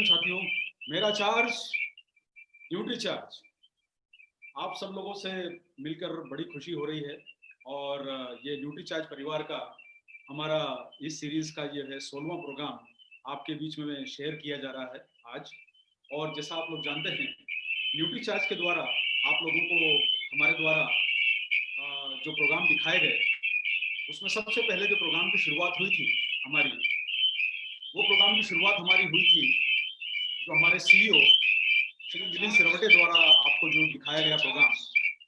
साथियों, मेरा charge duty charge आप सब लोगों से मिलकर बड़ी खुशी हो रही है। और ये ड्यूटी चार्ज परिवार का हमारा इस सीरीज का ये है 16वां प्रोग्राम आपके बीच में शेयर किया जा रहा है आज। और जैसा आप लोग जानते हैं, ड्यूटी चार्ज के द्वारा आप लोगों को हमारे द्वारा जो प्रोग्राम दिखाए गए, उसमें सबसे पहले जो प्रोग्राम की शुरुआत हुई थी हमारी, वो प्रोग्राम की शुरुआत हमारी हुई थी जो हमारे सीईओ श्री मिलिंद सिरवटे द्वारा आपको जो दिखाया गया प्रोग्राम,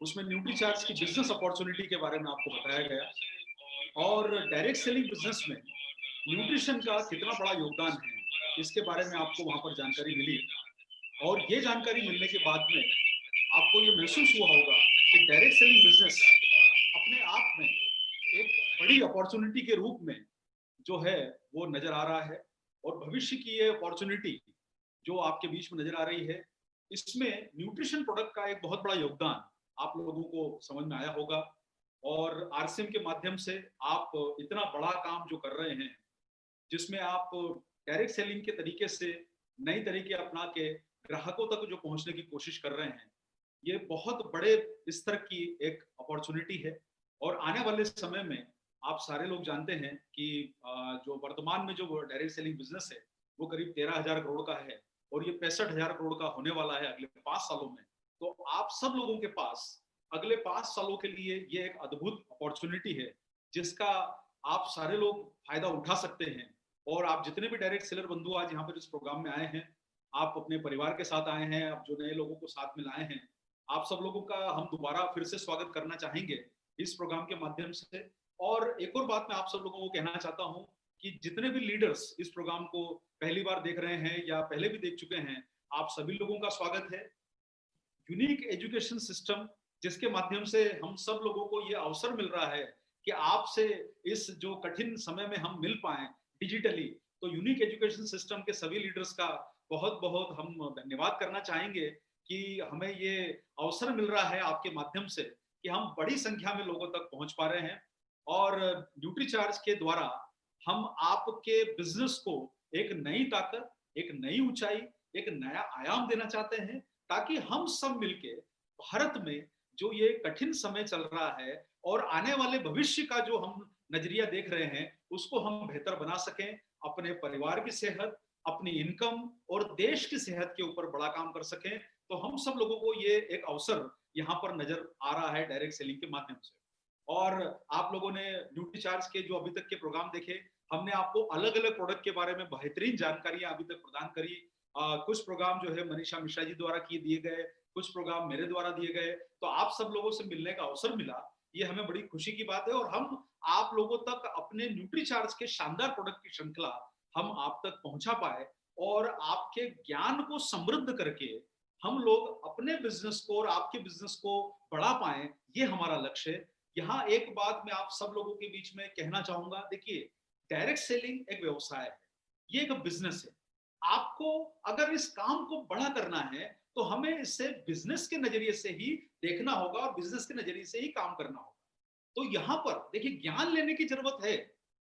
उसमें न्यूट्री चार्ज की बिजनेस अपॉर्चुनिटी के बारे में आपको बताया गया और डायरेक्ट सेलिंग बिजनेस में न्यूट्रिशन का कितना बड़ा योगदान है, इसके बारे में आपको वहां पर जानकारी मिली। और ये जानकारी मिलने के बाद में आपको ये महसूस हुआ होगा कि डायरेक्ट सेलिंग बिजनेस अपने आप में एक बड़ी अपॉर्चुनिटी के रूप में जो है वो नजर आ रहा है। और भविष्य की ये अपॉर्चुनिटी जो आपके बीच में नजर आ रही है, इसमें न्यूट्रिशन प्रोडक्ट का एक बहुत बड़ा योगदान आप लोगों को समझ में आया होगा। और आरसीएम के माध्यम से आप इतना बड़ा काम जो कर रहे हैं, जिसमें आप डायरेक्ट सेलिंग के तरीके से नई तरीके अपना के ग्राहकों तक जो पहुंचने की कोशिश कर रहे हैं, ये बहुत बड़े स्तर की एक अपॉर्चुनिटी है। और आने वाले समय में आप सारे लोग जानते हैं कि जो वर्तमान में जो डायरेक्ट सेलिंग बिजनेस है, वो करीब 13,000 करोड़ का है और ये 65,000 करोड़ का होने वाला है अगले 5 सालों में। तो आप सब लोगों के पास अगले 5 सालों के लिए ये एक अद्भुत अपॉर्चुनिटी है, जिसका आप सारे लोग फायदा उठा सकते हैं। और आप जितने भी डायरेक्ट सेलर बंधु आज यहाँ पर इस प्रोग्राम में आए हैं, आप अपने परिवार के साथ आए हैं, आप जो नए लोगों को साथ में लाए हैं, आप सब लोगों का हम दोबारा फिर से स्वागत करना चाहेंगे इस प्रोग्राम के माध्यम से। और एक और बात मैं आप सब लोगों को कहना चाहता हूं कि जितने भी लीडर्स इस प्रोग्राम को पहली बार देख रहे हैं या पहले भी देख चुके हैं, आप सभी लोगों का स्वागत है। यूनिक एजुकेशन सिस्टम, जिसके माध्यम से हम सब लोगों को ये अवसर मिल रहा है कि आपसे इस जो कठिन समय में हम मिल पाए डिजिटली, तो यूनिक एजुकेशन सिस्टम के सभी लीडर्स का बहुत बहुत हम धन्यवाद करना चाहेंगे कि हमें ये अवसर मिल रहा है आपके माध्यम से कि हम बड़ी संख्या में लोगों तक पहुंच पा रहे हैं। और ड्यूटी चार्ज के द्वारा हम आपके बिजनेस को एक नई ताकत, एक नई ऊंचाई, एक नया आयाम देना चाहते हैं, ताकि हम सब मिलके भारत में जो ये कठिन समय चल रहा है और आने वाले भविष्य का जो हम नजरिया देख रहे हैं, उसको हम बेहतर बना सकें। अपने परिवार की सेहत, अपनी इनकम और देश की सेहत के ऊपर बड़ा काम कर सकें। तो हम सब लोगों को ये एक अवसर यहाँ पर नजर आ रहा है डायरेक्ट सेलिंग के माध्यम से। और आप लोगों ने ड्यूटी चार्ज के जो अभी तक के प्रोग्राम देखे, हमने आपको अलग अलग प्रोडक्ट के बारे में बेहतरीन जानकारियां अभी तक प्रदान करी। कुछ प्रोग्राम जो है मनीषा मिश्रा जी द्वारा किए दिए गए, कुछ प्रोग्राम मेरे द्वारा दिए गए। तो आप सब लोगों से मिलने का अवसर मिला, ये हमें बड़ी खुशी की बात है। और हम आप लोगों तक अपने न्यूट्री चार्ज के शानदार प्रोडक्ट की श्रृंखला हम आप तक पहुंचा पाए और आपके ज्ञान को समृद्ध करके हम लोग अपने बिजनेस को और आपके बिजनेस को बढ़ा पाए, ये हमारा लक्ष्य है। यहाँ एक बात मैं आप सब लोगों के बीच में कहना चाहूंगा, देखिए, डायरेक्ट सेलिंग एक व्यवसाय है, ये एक बिजनेस है। आपको अगर इस काम को बड़ा करना है तो हमें इसे बिजनेस के नजरिए से ही देखना होगा और बिजनेस के नजरिए से ही काम करना होगा। तो यहाँ पर देखिए, ज्ञान लेने की जरूरत है,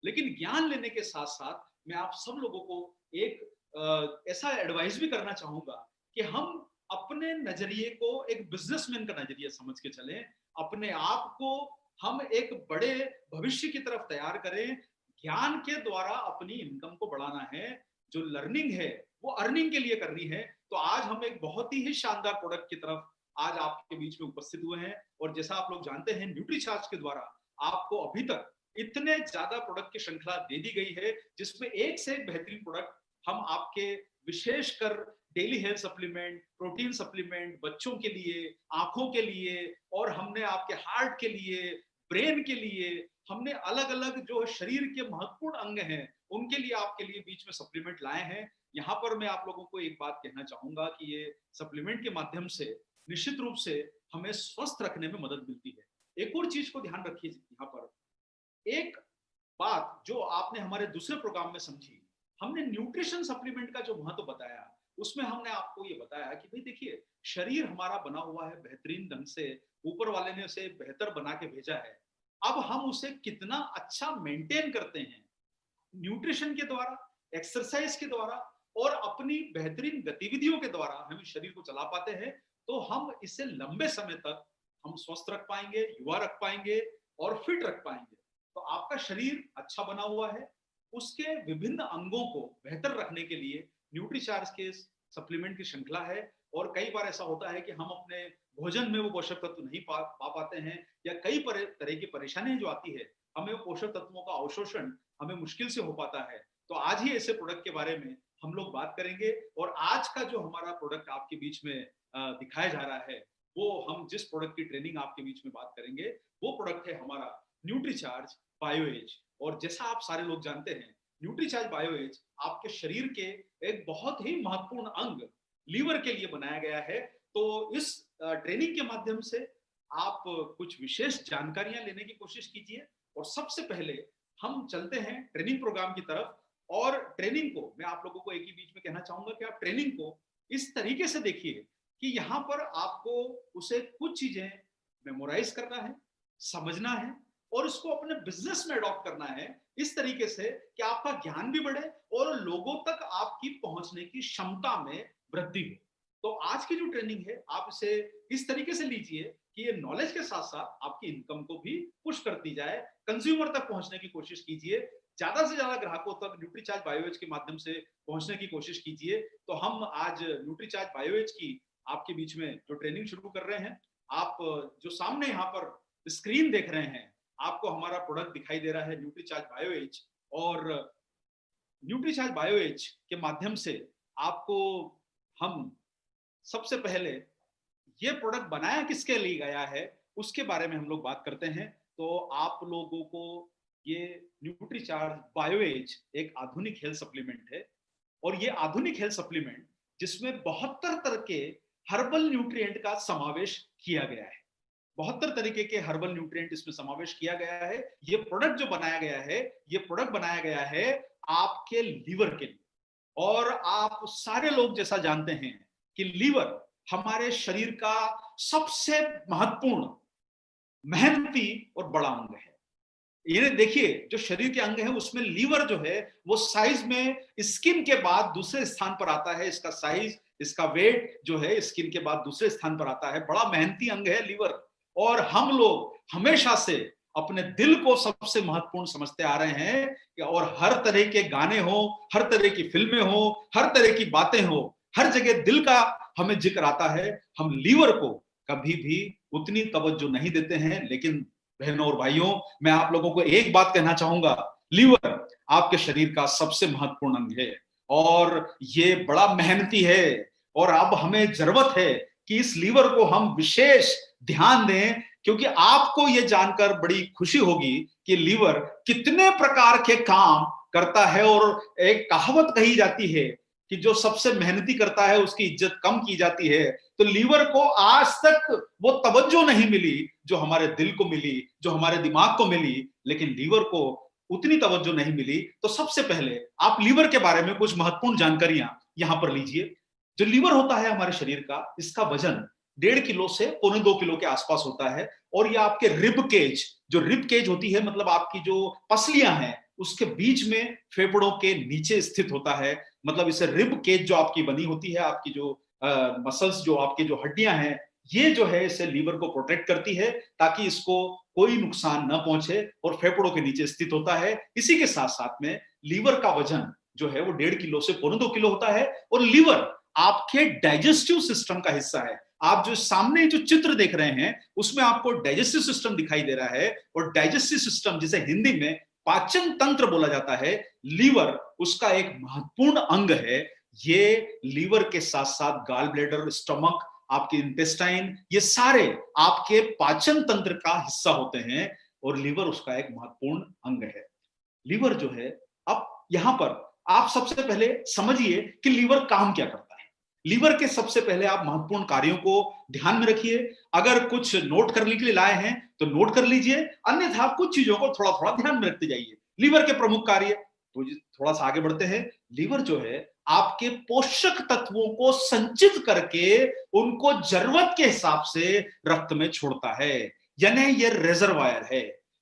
लेकिन ज्ञान लेने के साथ साथ मैं आप सब लोगों को एक ऐसा एडवाइस भी करना चाहूंगा कि हम अपने नजरिए को एक बिजनेसमैन का नजरिया समझ के चलें, अपने आप को हम एक बड़े भविष्य की तरफ तैयार करें। ज्ञान के द्वारा अपनी इनकम को बढ़ाना है, जो लर्निंग है वो अर्निंग के लिए करनी है। तो आज हम एक बहुत ही शानदार प्रोडक्ट की तरफ आज आपके बीच में उपस्थित हुए हैं। और जैसा आप लोग जानते हैं, न्यूट्री चार्ज के द्वारा आपको अभी तक इतने ज्यादा प्रोडक्ट की श्रृंखला दे दी गई है, जिसमें एक से एक बेहतरीन प्रोडक्ट हम आपके विशेषकर daily health supplement, protein supplement, बच्चों के लिए, आंखों के लिए, और हमने आपके हार्ट के लिए, ब्रेन के लिए, हमने अलग अलग जो शरीर के महत्वपूर्ण अंग हैं उनके लिए आपके लिए बीच में सप्लीमेंट लाए हैं। यहाँ पर मैं आप लोगों को एक बात कहना चाहूंगा कि ये सप्लीमेंट के माध्यम से निश्चित रूप से हमें स्वस्थ रखने में मदद मिलती है। एक और चीज को ध्यान रखिए, यहाँ पर एक बात जो आपने हमारे दूसरे प्रोग्राम में समझी, हमने न्यूट्रिशन सप्लीमेंट का जो महत्व बताया, उसमें हमने आपको ये बताया कि भाई देखिए, शरीर हमारा बना हुआ है बेहतरीन ढंग से, ऊपर वाले ने उसे बेहतर बना के भेजा है। अब हम उसे कितना अच्छा मेंटेन करते हैं न्यूट्रिशन के द्वारा, एक्सरसाइज के द्वारा और अपनी बेहतरीन गतिविधियों के द्वारा हम इस शरीर को चला पाते हैं, तो हम इसे लंबे समय तक हम स्वस्थ रख पाएंगे, युवा रख पाएंगे और फिट रख पाएंगे। तो आपका शरीर अच्छा बना हुआ है, उसके विभिन्न अंगों को बेहतर रखने के लिए न्यूट्रीचार्ज के सप्लीमेंट की श्रृंखला है। और कई बार ऐसा होता है कि हम अपने भोजन में वो पोषक तत्व नहीं पा पाते हैं, या कई तरह की परेशानियां जो आती है, हमें पोषक तत्वों का अवशोषण हमें मुश्किल से हो पाता है। तो आज ही ऐसे प्रोडक्ट के बारे में हम लोग बात करेंगे। और आज का जो हमारा प्रोडक्ट आपके बीच में दिखाया जा रहा है, वो हम जिस प्रोडक्ट की ट्रेनिंग आपके बीच में बात करेंगे, वो प्रोडक्ट है हमारा न्यूट्रीचार्ज बायोएज। और जैसा आप सारे लोग जानते हैं, न्यूट्रीचार्ज बायोएज आपके शरीर के एक बहुत ही महत्वपूर्ण अंग लीवर के लिए बनाया गया है। तो इस ट्रेनिंग के माध्यम से आप कुछ विशेष जानकारियां लेने की कोशिश कीजिए। और सबसे पहले हम चलते हैं ट्रेनिंग प्रोग्राम की तरफ। और ट्रेनिंग को मैं आप लोगों को एक ही बीच में कहना चाहूंगा कि आप ट्रेनिंग को इस तरीके से देखिए कि यहाँ पर आपको उसे कुछ चीजें मेमोराइज करना है, समझना है और उसको अपने बिजनेस में अडॉप्ट करना है, इस तरीके से कि आपका ज्ञान भी बढ़े और लोगों तक आपकी पहुंचने की क्षमता में वृद्धि हो। तो आज की जो ट्रेनिंग है, आप इसे इस तरीके से लीजिए कि ये नॉलेज के साथ साथ आपकी इनकम को भी पुश करती जाए, कंज्यूमर तक पहुंचने की कोशिश कीजिए, ज्यादा से ज्यादा ग्राहकों तक न्यूट्रीचार्ज बायोएज के माध्यम से पहुंचने की कोशिश कीजिए। तो हम आज न्यूट्रीचार्ज बायोएज की आपके बीच में जो ट्रेनिंग शुरू कर रहे हैं, आप जो सामने यहाँ पर स्क्रीन देख रहे हैं, आपको हमारा प्रोडक्ट दिखाई दे रहा है न्यूट्रीचार्ज बायोएज। और न्यूट्रीचार्ज बायोएज के माध्यम से आपको हम सबसे पहले ये प्रोडक्ट बनाया किसके लिए गया है उसके बारे में हम लोग बात करते हैं। तो आप लोगों को ये न्यूट्रीचार्ज बायोएज एक आधुनिक हेल्थ सप्लीमेंट है। और ये आधुनिक हेल्थ सप्लीमेंट जिसमें 72 तरह के हर्बल न्यूट्रिएंट का समावेश किया गया है। 72 तरीके के हर्बल न्यूट्रिएंट इसमें समावेश किया गया है। ये प्रोडक्ट जो बनाया गया है, ये प्रोडक्ट बनाया गया है आपके लीवर के लिए। और आप सारे लोग जैसा जानते हैं कि लीवर हमारे शरीर का सबसे महत्वपूर्ण, मेहनती और बड़ा अंग है। ये देखिए, जो शरीर के अंग है उसमें लीवर जो है वो साइज में स्किन के बाद दूसरे स्थान पर आता है। इसका साइज, इसका वेट जो है स्किन के बाद दूसरे स्थान पर आता है। बड़ा मेहनती अंग है लीवर। और हम लोग हमेशा से अपने दिल को सबसे महत्वपूर्ण समझते आ रहे हैं। और हर तरह के गाने हो, हर तरह की फिल्में हो, हर तरह की बातें हो, हर जगह दिल का हमें जिक्र आता है। हम लीवर को कभी भी उतनी तवज्जो नहीं देते हैं। लेकिन बहनों और भाइयों, मैं आप लोगों को एक बात कहना चाहूंगा, लीवर आपके शरीर का सबसे महत्वपूर्ण अंग है और ये बड़ा मेहनती है। और अब हमें जरूरत है कि इस लीवर को हम विशेष ध्यान दें, क्योंकि आपको ये जानकर बड़ी खुशी होगी कि लीवर कितने प्रकार के काम करता है। और एक कहावत कही जाती है कि जो सबसे मेहनती करता है उसकी इज्जत कम की जाती है। तो लीवर को आज तक वो तवज्जो नहीं मिली जो हमारे दिल को मिली, जो हमारे दिमाग को मिली, लेकिन लीवर को उतनी तवज्जो नहीं मिली। तो सबसे पहले आप लीवर के बारे में कुछ महत्वपूर्ण जानकारियां यहां पर लीजिए। जो लीवर होता है हमारे शरीर का, इसका वजन 1.5 किलो से 1.25 किलो के आसपास होता है। और ये आपके रिब केज, जो रिब केज होती है मतलब आपकी जो पसलियां हैं, उसके बीच में फेफड़ों के नीचे स्थित होता है। मतलब इसे रिब केज जो आपकी बनी होती है, आपकी जो मसल्स, जो आपकी जो हड्डियां हैं, ये जो है इसे लीवर को प्रोटेक्ट करती है ताकि इसको कोई नुकसान न पहुंचे, और फेफड़ों के नीचे स्थित होता है। इसी के साथ साथ में लीवर का वजन जो है वो 1.5 किलो से 1.25 किलो होता है। और लीवर आपके डाइजेस्टिव सिस्टम का हिस्सा है। आप जो सामने जो चित्र देख रहे हैं उसमें आपको डाइजेस्टिव सिस्टम दिखाई दे रहा है। और डाइजेस्टिव सिस्टम, जिसे हिंदी में पाचन तंत्र बोला जाता है, लीवर उसका एक महत्वपूर्ण अंग है। ये लीवर के साथ साथ गाल ब्लैडर, स्टमक, आपके इंटेस्टाइन, ये सारे आपके पाचन तंत्र का हिस्सा होते हैं और लीवर उसका एक महत्वपूर्ण अंग है। लीवर जो है, अब यहां पर आप सबसे पहले समझिए कि लीवर काम क्या करता है। लीवर के सबसे पहले आप महत्वपूर्ण कार्यों को ध्यान में रखिए। अगर कुछ नोट करने के लिए लाए हैं तो नोट कर लीजिए, अन्यथा कुछ चीजों को थोड़ा थोड़ा ध्यान में रखते जाइए। लीवर के प्रमुख कार्य, तो थोड़ा सा आगे बढ़ते हैं। लीवर जो है आपके पोषक तत्वों को संचित करके उनको जरूरत के हिसाब से रक्त में छोड़ता है, यानी ये रिजर्वायर है।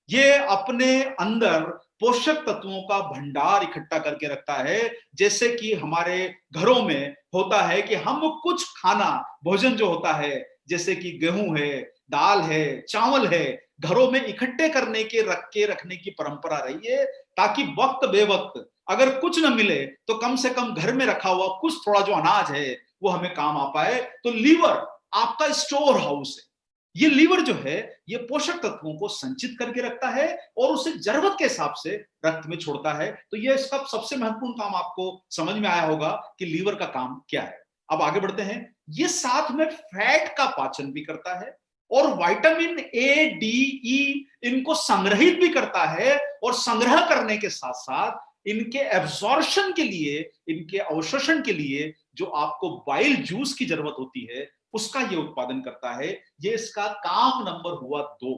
ये अपने अंदर पोषक तत्वों का भंडार इकट्ठा करके रखता है। जैसे कि हमारे घरों में होता है कि हम कुछ खाना भोजन जो होता है, जैसे कि गेहूं है, दाल है, चावल है, घरों में इकट्ठे करने के रखने की परंपरा रही है, ताकि वक्त बेवक्त अगर कुछ न मिले तो कम से कम घर में रखा हुआ कुछ थोड़ा जो अनाज है वो हमें काम आ पाए। तो लीवर आपका स्टोर हाउस है। ये लीवर जो है ये पोषक तत्वों को संचित करके रखता है और उसे जरूरत के हिसाब से रक्त में छोड़ता है। तो ये इसका सबसे महत्वपूर्ण काम आपको समझ में आया होगा कि लीवर का काम क्या है। अब आगे बढ़ते हैं। ये साथ में फैट का पाचन भी करता है और विटामिन ए, डी, ई इनको संग्रहित भी करता है, और संग्रह करने के साथ साथ इनके एब्जॉर्प्शन के लिए, इनके अवशोषण के लिए जो आपको बाइल जूस की जरूरत होती है उसका ये उत्पादन करता है। ये इसका काम नंबर हुआ 2।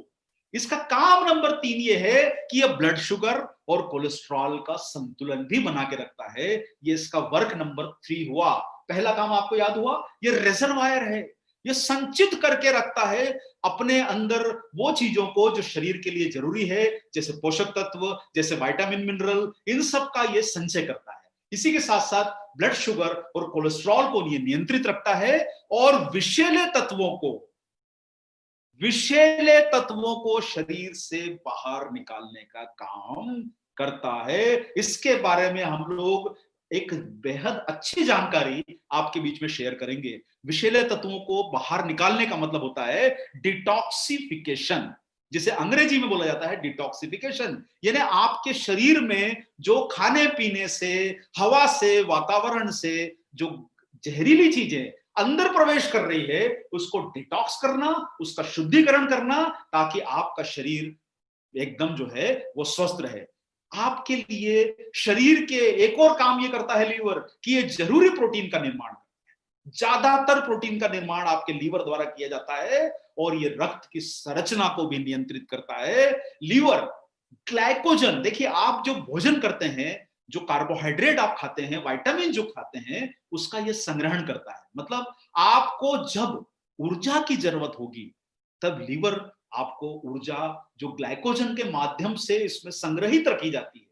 इसका काम नंबर 3 ये है कि यह ब्लड शुगर और कोलेस्ट्रॉल का संतुलन भी बना के रखता है। ये इसका वर्क नंबर 3 हुआ। पहला काम आपको याद हुआ, ये रिजर्वायर है, ये संचित करके रखता है अपने अंदर वो चीजों को जो शरीर के लिए जरूरी है, जैसे पोषक तत्व, जैसे विटामिन, मिनरल, इन सब का ये संचय करता है। इसी के साथ साथ ब्लड शुगर और कोलेस्ट्रॉल को ये नियंत्रित रखता है और विषैले तत्वों को शरीर से बाहर निकालने का काम करता है। इसके बारे में हम लोग एक बेहद अच्छी जानकारी आपके बीच में शेयर करेंगे। विषैले तत्वों को बाहर निकालने का मतलब होता है डिटॉक्सिफिकेशन, जिसे अंग्रेजी में बोला जाता है डिटॉक्सिफिकेशन। यानी आपके शरीर में जो खाने पीने से, हवा से, वातावरण से जो जहरीली चीजें अंदर प्रवेश कर रही है उसको डिटॉक्स करना, उसका शुद्धिकरण करना, ताकि आपका शरीर एकदम जो है वो स्वस्थ रहे। आपके लिए शरीर के एक और काम ये करता है लीवर, कि ये जरूरी प्रोटीन का निर्माण, ज्यादातर प्रोटीन का निर्माण आपके लीवर द्वारा किया जाता है और ये रक्त की संरचना को भी नियंत्रित करता है। लीवर ग्लाइकोजन, देखिए आप जो भोजन करते हैं, जो कार्बोहाइड्रेट आप खाते हैं, विटामिन जो खाते हैं, उसका ये संग्रहण करता है। मतलब आपको जब ऊर्जा की जरूरत होगी तब लीवर आपको ऊर्जा जो ग्लाइकोजन के माध्यम से इसमें संग्रहित रखी जाती है।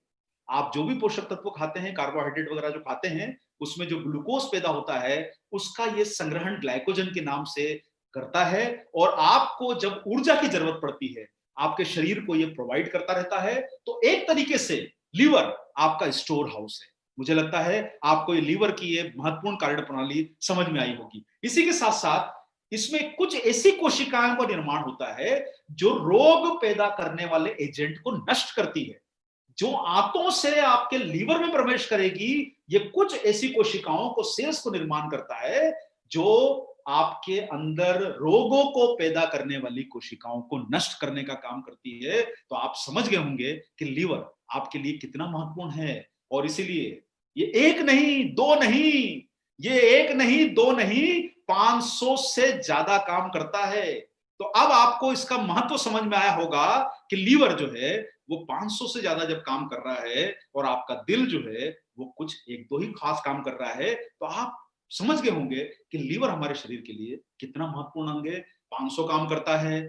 आप जो भी पोषक तत्व खाते हैं, कार्बोहाइड्रेट वगैरह जो खाते हैं, उसमें जो ग्लूकोज पैदा होता है उसका ये संग्रहण ग्लाइकोजन के नाम से करता है, और आपको जब ऊर्जा की जरूरत पड़ती है आपके शरीर को ये प्रोवाइड करता रहता है। तो एक तरीके से लीवर आपका स्टोर हाउस है। मुझे लगता है आपको ये लीवर की ये महत्वपूर्ण कार्य प्रणाली समझ में आई होगी। इसी के साथ साथ इसमें कुछ ऐसी कोशिकाओं का निर्माण होता है जो रोग पैदा करने वाले एजेंट को नष्ट करती है। जो आंतों से आपके लीवर में प्रवेश करेगी, ये कुछ ऐसी कोशिकाओं को, सेल्स को निर्माण करता है जो आपके अंदर रोगों को पैदा करने वाली कोशिकाओं को नष्ट करने का काम करती है। तो आप समझ गए होंगे कि लीवर आपके लिए कितना महत्वपूर्ण है। और इसीलिए ये एक नहीं, दो नहीं, ये एक नहीं, दो नहीं, 500 से ज्यादा काम करता है। तो अब आपको इसका महत्व समझ में आया होगा कि लीवर जो है वो 500 से ज्यादा जब काम कर रहा है और आपका दिल जो है वो कुछ एक दो ही खास काम कर रहा है, तो आप समझ गए होंगे कि लीवर हमारे शरीर के लिए कितना महत्वपूर्ण अंग है। 500 काम करता है,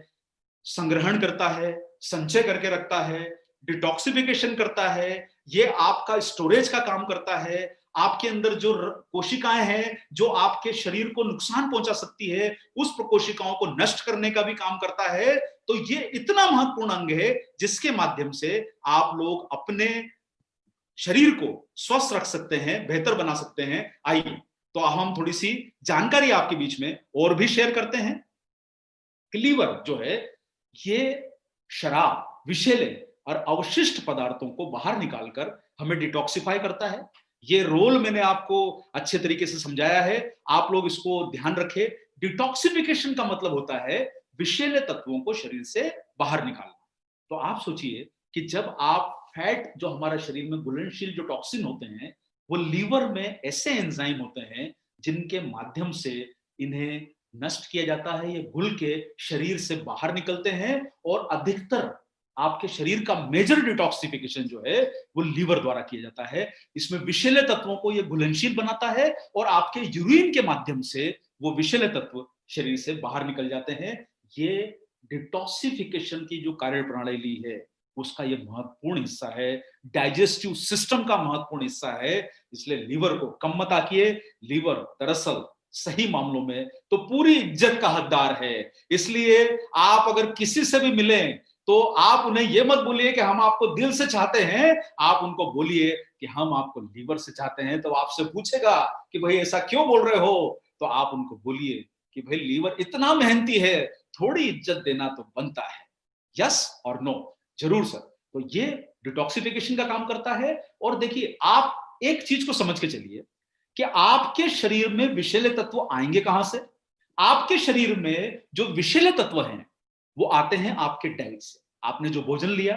संग्रहण करता है, संचय करके रखता है, डिटॉक्सिफिकेशन करता है, ये आपका स्टोरेज का काम करता है। आपके अंदर जो कोशिकाएं हैं जो आपके शरीर को नुकसान पहुंचा सकती है, उस कोशिकाओं को नष्ट करने का भी काम करता है। तो ये इतना महत्वपूर्ण अंग है जिसके माध्यम से आप लोग अपने शरीर को स्वस्थ रख सकते हैं, बेहतर बना सकते हैं। आइए तो हम थोड़ी सी जानकारी आपके बीच में और भी शेयर करते हैं। लीवर जो है ये शराब, विषैले और अवशिष्ट पदार्थों को बाहर निकालकर हमें डिटॉक्सिफाई करता है। ये रोल मैंने आपको अच्छे तरीके से समझाया है, आप लोग इसको ध्यान रखें। डिटॉक्सिफिकेशन का मतलब होता है विषैले तत्वों को शरीर से बाहर निकालना। तो आप सोचिए कि जब आप फैट, जो हमारे शरीर में घुलनशील जो टॉक्सिन होते हैं, वो लीवर में ऐसे एंजाइम होते हैं जिनके माध्यम से इन्हें नष्ट किया जाता है। ये घुल के शरीर से बाहर निकलते हैं और अधिकतर आपके शरीर का मेजर डिटॉक्सिफिकेशन जो है वो लीवर द्वारा किया जाता है। इसमें विषैले तत्वों को ये घुलनशील बनाता है और आपके यूरिन के माध्यम से वो विषैले तत्व शरीर से बाहर निकल जाते हैं। ये डिटॉक्सिफिकेशन की जो कार्य प्रणाली है उसका ये महत्वपूर्ण हिस्सा है, डाइजेस्टिव सिस्टम का महत्वपूर्ण हिस्सा है। इसलिए लीवर को कम मत आकिए। लीवर दरअसल सही मामलों में तो पूरी इज्जत का हकदार है। इसलिए आप अगर किसी से भी मिलें तो आप उन्हें यह मत बोलिए कि हम आपको दिल से चाहते हैं, आप उनको बोलिए कि हम आपको लीवर से चाहते हैं। तो आपसे पूछेगा कि भाई ऐसा क्यों बोल रहे हो, तो आप उनको बोलिए कि भाई लीवर इतना मेहनती है, थोड़ी इज्जत देना तो बनता है। यस और नो, जरूर सर। तो ये डिटॉक्सिफिकेशन का काम करता है। और देखिए, आप एक चीज को समझ के चलिए कि आपके शरीर में विषैले तत्व आएंगे कहां से। आपके शरीर में जो विषैले तत्व हैं वो आते हैं आपके डाइट से। आपने जो भोजन लिया,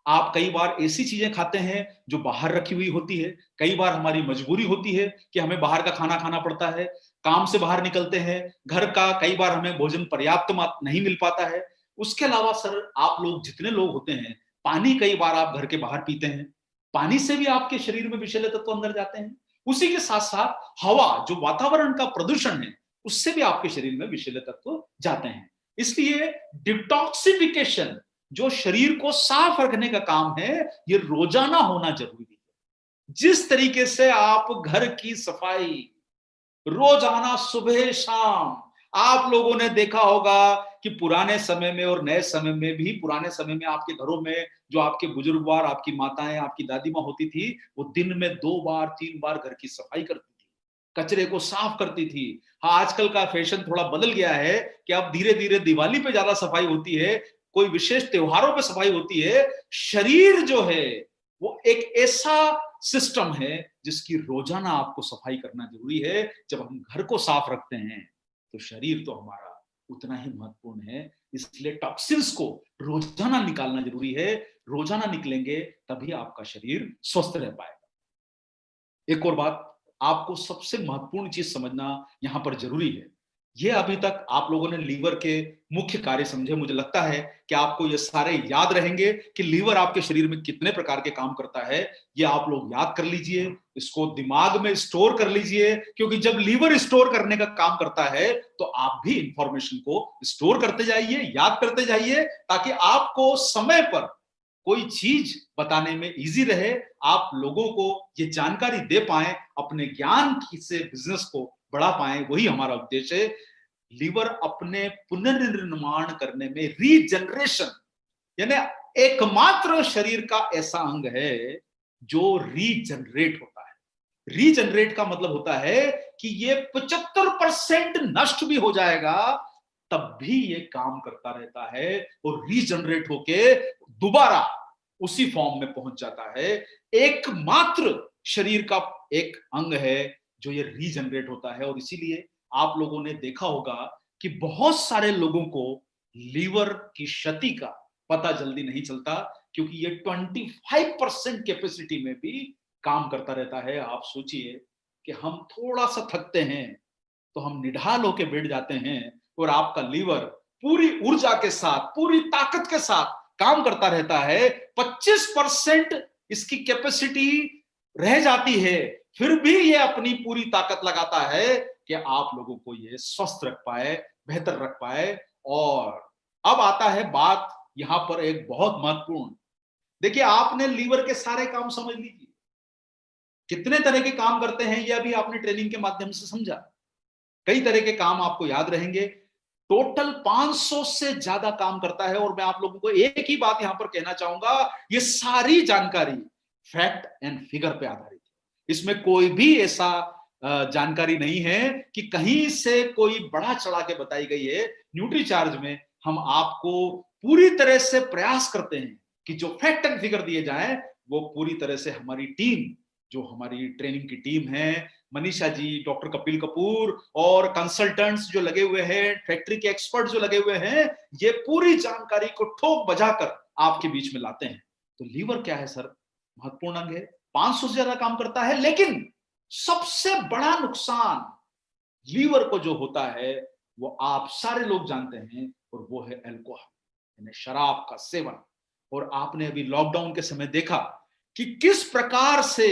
आप कई बार ऐसी चीजें खाते हैं जो बाहर रखी हुई होती है। कई बार हमारी मजबूरी होती है कि हमें बाहर का खाना खाना पड़ता है, काम से बाहर निकलते हैं, घर का कई बार हमें भोजन पर्याप्त नहीं मिल पाता है। उसके अलावा सर, आप लोग जितने लोग होते हैं, पानी कई बार आप घर के बाहर पीते हैं, पानी से भी आपके शरीर में विषैले तत्व अंदर जाते हैं। उसी के साथ साथ हवा, जो वातावरण का प्रदूषण है, उससे भी आपके शरीर में विषैले तत्व जाते हैं। इसलिए डिटॉक्सिफिकेशन, जो शरीर को साफ रखने का काम है, ये रोजाना होना जरूरी है। जिस तरीके से आप घर की सफाई रोजाना सुबह शाम, आप लोगों ने देखा होगा कि पुराने समय में और नए समय में भी, पुराने समय में आपके घरों में जो आपके बुजुर्गवार, आपकी माताएं, आपकी दादी माँ होती थी, वो दिन में 2 बार 3 बार घर की सफाई करती थी, कचरे को साफ करती थी। हाँ, आजकल का फैशन थोड़ा बदल गया है कि अब धीरे धीरे दिवाली पे ज्यादा सफाई होती है, कोई विशेष त्योहारों पे सफाई होती है। शरीर जो है वो एक ऐसा सिस्टम है जिसकी रोजाना आपको सफाई करना जरूरी है। जब हम घर को साफ रखते हैं तो शरीर तो हमारा उतना ही महत्वपूर्ण है। इसलिए टॉक्सिन्स को रोजाना निकालना जरूरी है। रोजाना निकलेंगे तभी आपका शरीर स्वस्थ रह पाएगा। एक और बात, आपको सबसे महत्वपूर्ण चीज समझना यहां पर जरूरी है। ये अभी तक आप लोगों ने लीवर के मुख्य कार्य समझे। मुझे लगता है कि आपको ये सारे याद रहेंगे कि लीवर आपके शरीर में कितने प्रकार के काम करता है। ये आप लोग याद कर लीजिए, इसको दिमाग में स्टोर कर लीजिए, क्योंकि जब लीवर स्टोर करने का काम करता है तो आप भी इंफॉर्मेशन को स्टोर करते जाइए, याद करते जाइए, ताकि आपको समय पर कोई चीज बताने में इजी रहे, आप लोगों को ये जानकारी दे पाए, अपने ज्ञान से बिजनेस को बढ़ा पाए। वही हमारा उद्देश्य है। लीवर अपने पुनर्निर्माण करने में, रीजनरेशन, यानी एकमात्र शरीर का ऐसा अंग है जो रीजनरेट होता है। रीजनरेट का मतलब होता है कि ये 75% नष्ट भी हो जाएगा तब भी ये काम करता रहता है और रीजनरेट होके दोबारा उसी फॉर्म में पहुंच जाता है। एकमात्र शरीर का एक अंग है जो ये रीजनरेट होता है। और इसीलिए आप लोगों ने देखा होगा कि बहुत सारे लोगों को लीवर की क्षति का पता जल्दी नहीं चलता, क्योंकि ये 25% कैपेसिटी में भी काम करता रहता है। आप सोचिए कि हम थोड़ा सा थकते हैं तो हम निढाल होके बैठ जाते हैं और आपका लीवर पूरी ऊर्जा के साथ, पूरी ताकत के साथ काम करता रहता है। 25% इसकी कैपेसिटी रह जाती है, फिर भी ये अपनी पूरी ताकत लगाता है कि आप लोगों को ये स्वस्थ रख पाए, बेहतर रख पाए। और अब आता है बात यहां पर एक बहुत महत्वपूर्ण। देखिए, आपने लीवर के सारे काम समझ लीजिए, कितने तरह के काम करते हैं ये अभी आपने ट्रेनिंग के माध्यम से समझा। कई तरह के काम आपको याद रहेंगे। टोटल 500 से ज्यादा काम करता है। और मैं आप लोगों को एक ही बात यहां पर कहना चाहूंगा, ये सारी जानकारी फैक्ट एंड फिगर पे आधारित है। इसमें कोई भी ऐसा जानकारी नहीं है कि कहीं से कोई बढ़ा चढ़ा के बताई गई है। न्यूट्रीचार्ज में हम आपको पूरी तरह से प्रयास करते हैं कि जो फैक्ट एंड फिगर दिए जाएं वो पूरी तरह से हमारी टीम, जो हमारी ट्रेनिंग की टीम है, मनीषा जी, डॉक्टर कपिल कपूर और कंसल्टेंट्स जो लगे हुए हैं, फैक्ट्री के एक्सपर्ट जो लगे हुए हैं, ये पूरी जानकारी को ठोक बजाकर आपके बीच में लाते हैं। तो लीवर क्या है सर? महत्वपूर्ण अंग है, 500 से ज्यादा काम करता है। लेकिन सबसे बड़ा नुकसान लीवर को जो होता है वो आप सारे लोग जानते हैं, और वो है अल्कोहल, यानी शराब का सेवन। और आपने अभी लॉकडाउन के समय देखा कि किस प्रकार से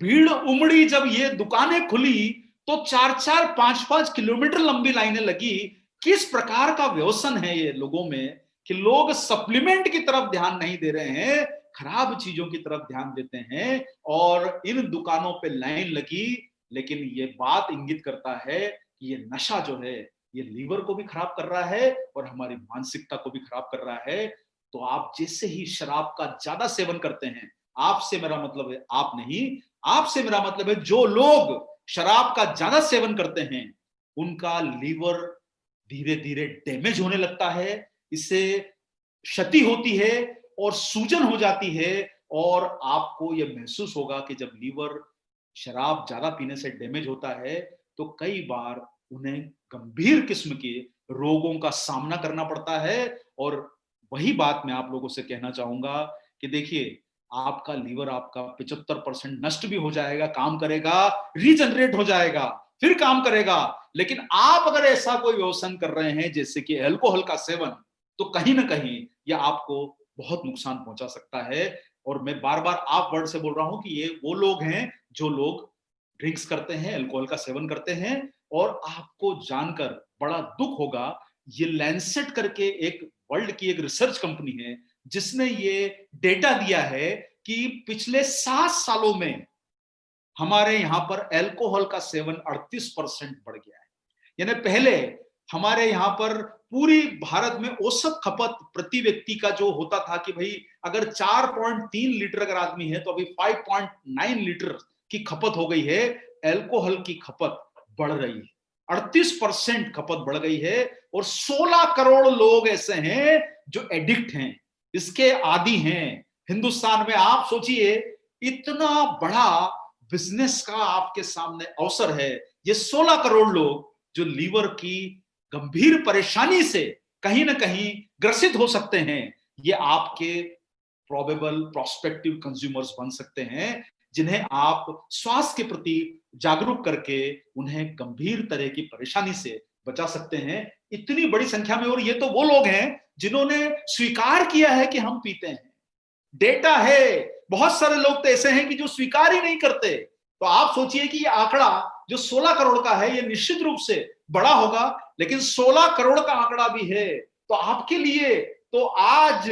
भीड़ उमड़ी। जब ये दुकानें खुली तो 4-4, 5-5 किलोमीटर लंबी लाइनें लगी। किस प्रकार का व्यसन है ये लोगों में कि लोग सप्लीमेंट की तरफ ध्यान नहीं दे रहे हैं, खराब चीजों की तरफ ध्यान देते हैं और इन दुकानों पे लाइन लगी। लेकिन ये बात इंगित करता है कि ये नशा जो है ये लीवर को भी खराब कर रहा है और हमारी मानसिकता को भी खराब कर रहा है। तो आप जैसे ही शराब का ज्यादा सेवन करते हैं, आपसे मेरा मतलब है आप नहीं, आपसे मेरा मतलब है जो लोग शराब का ज्यादा सेवन करते हैं उनका लीवर धीरे धीरे डैमेज होने लगता है, इससे क्षति होती है और सूजन हो जाती है। और आपको यह महसूस होगा कि जब लीवर शराब ज्यादा पीने से डैमेज होता है तो कई बार उन्हें गंभीर किस्म के रोगों का सामना करना पड़ता है। और वही बात मैं आप लोगों से कहना चाहूंगा कि देखिए, आपका लीवर आपका 75% नष्ट भी हो जाएगा, काम करेगा, रीजनरेट हो जाएगा, फिर काम करेगा। लेकिन आप अगर ऐसा कोई व्यसन कर रहे हैं जैसे कि अल्कोहल का सेवन, तो कहीं ना कहीं यह आपको बहुत नुकसान पहुंचा सकता है। और मैं बार बार आप वर्ड से बोल रहा हूं कि ये वो लोग हैं जो लोग ड्रिंक्स करते हैं, अल्कोहल का सेवन करते हैं। और आपको जानकर बड़ा दुख होगा, ये लैंसेट करके एक वर्ल्ड की एक रिसर्च कंपनी है जिसने ये डेटा दिया है कि पिछले 7 सालों में हमारे यहां पर अल्कोहल का सेवन 38% बढ़ गया है। यानी पहले हमारे यहां पर पूरी भारत में औसत खपत प्रति व्यक्ति का जो होता था कि भाई अगर 4.3 लीटर अगर आदमी है तो अभी 5.9 लीटर की खपत हो गई है। अल्कोहल की खपत बढ़ रही है, 38% खपत बढ़ गई है। और 16 करोड़ लोग ऐसे हैं जो एडिक्ट हैं, इसके आदी हैं हिंदुस्तान में। आप सोचिए, इतना बड़ा बिजनेस का आपके सामने अवसर है। ये 16 करोड़ लोग जो लीवर की गंभीर परेशानी से कहीं ना कहीं ग्रसित हो सकते हैं, ये आपके प्रोबेबल प्रोस्पेक्टिव कंज्यूमर्स बन सकते हैं जिन्हें आप स्वास्थ्य के प्रति जागरूक करके उन्हें गंभीर तरह की परेशानी से बचा सकते हैं, इतनी बड़ी संख्या में। और ये तो वो लोग हैं जिन्होंने स्वीकार किया है कि हम पीते हैं। डेटा है, बहुत सारे लोग तो ऐसे हैं कि जो स्वीकार ही नहीं करते। तो आप सोचिए कि ये आंकड़ा जो 16 करोड़ का है, ये निश्चित रूप से बड़ा होगा, लेकिन 16 करोड़ का आंकड़ा भी है। तो आपके लिए तो आज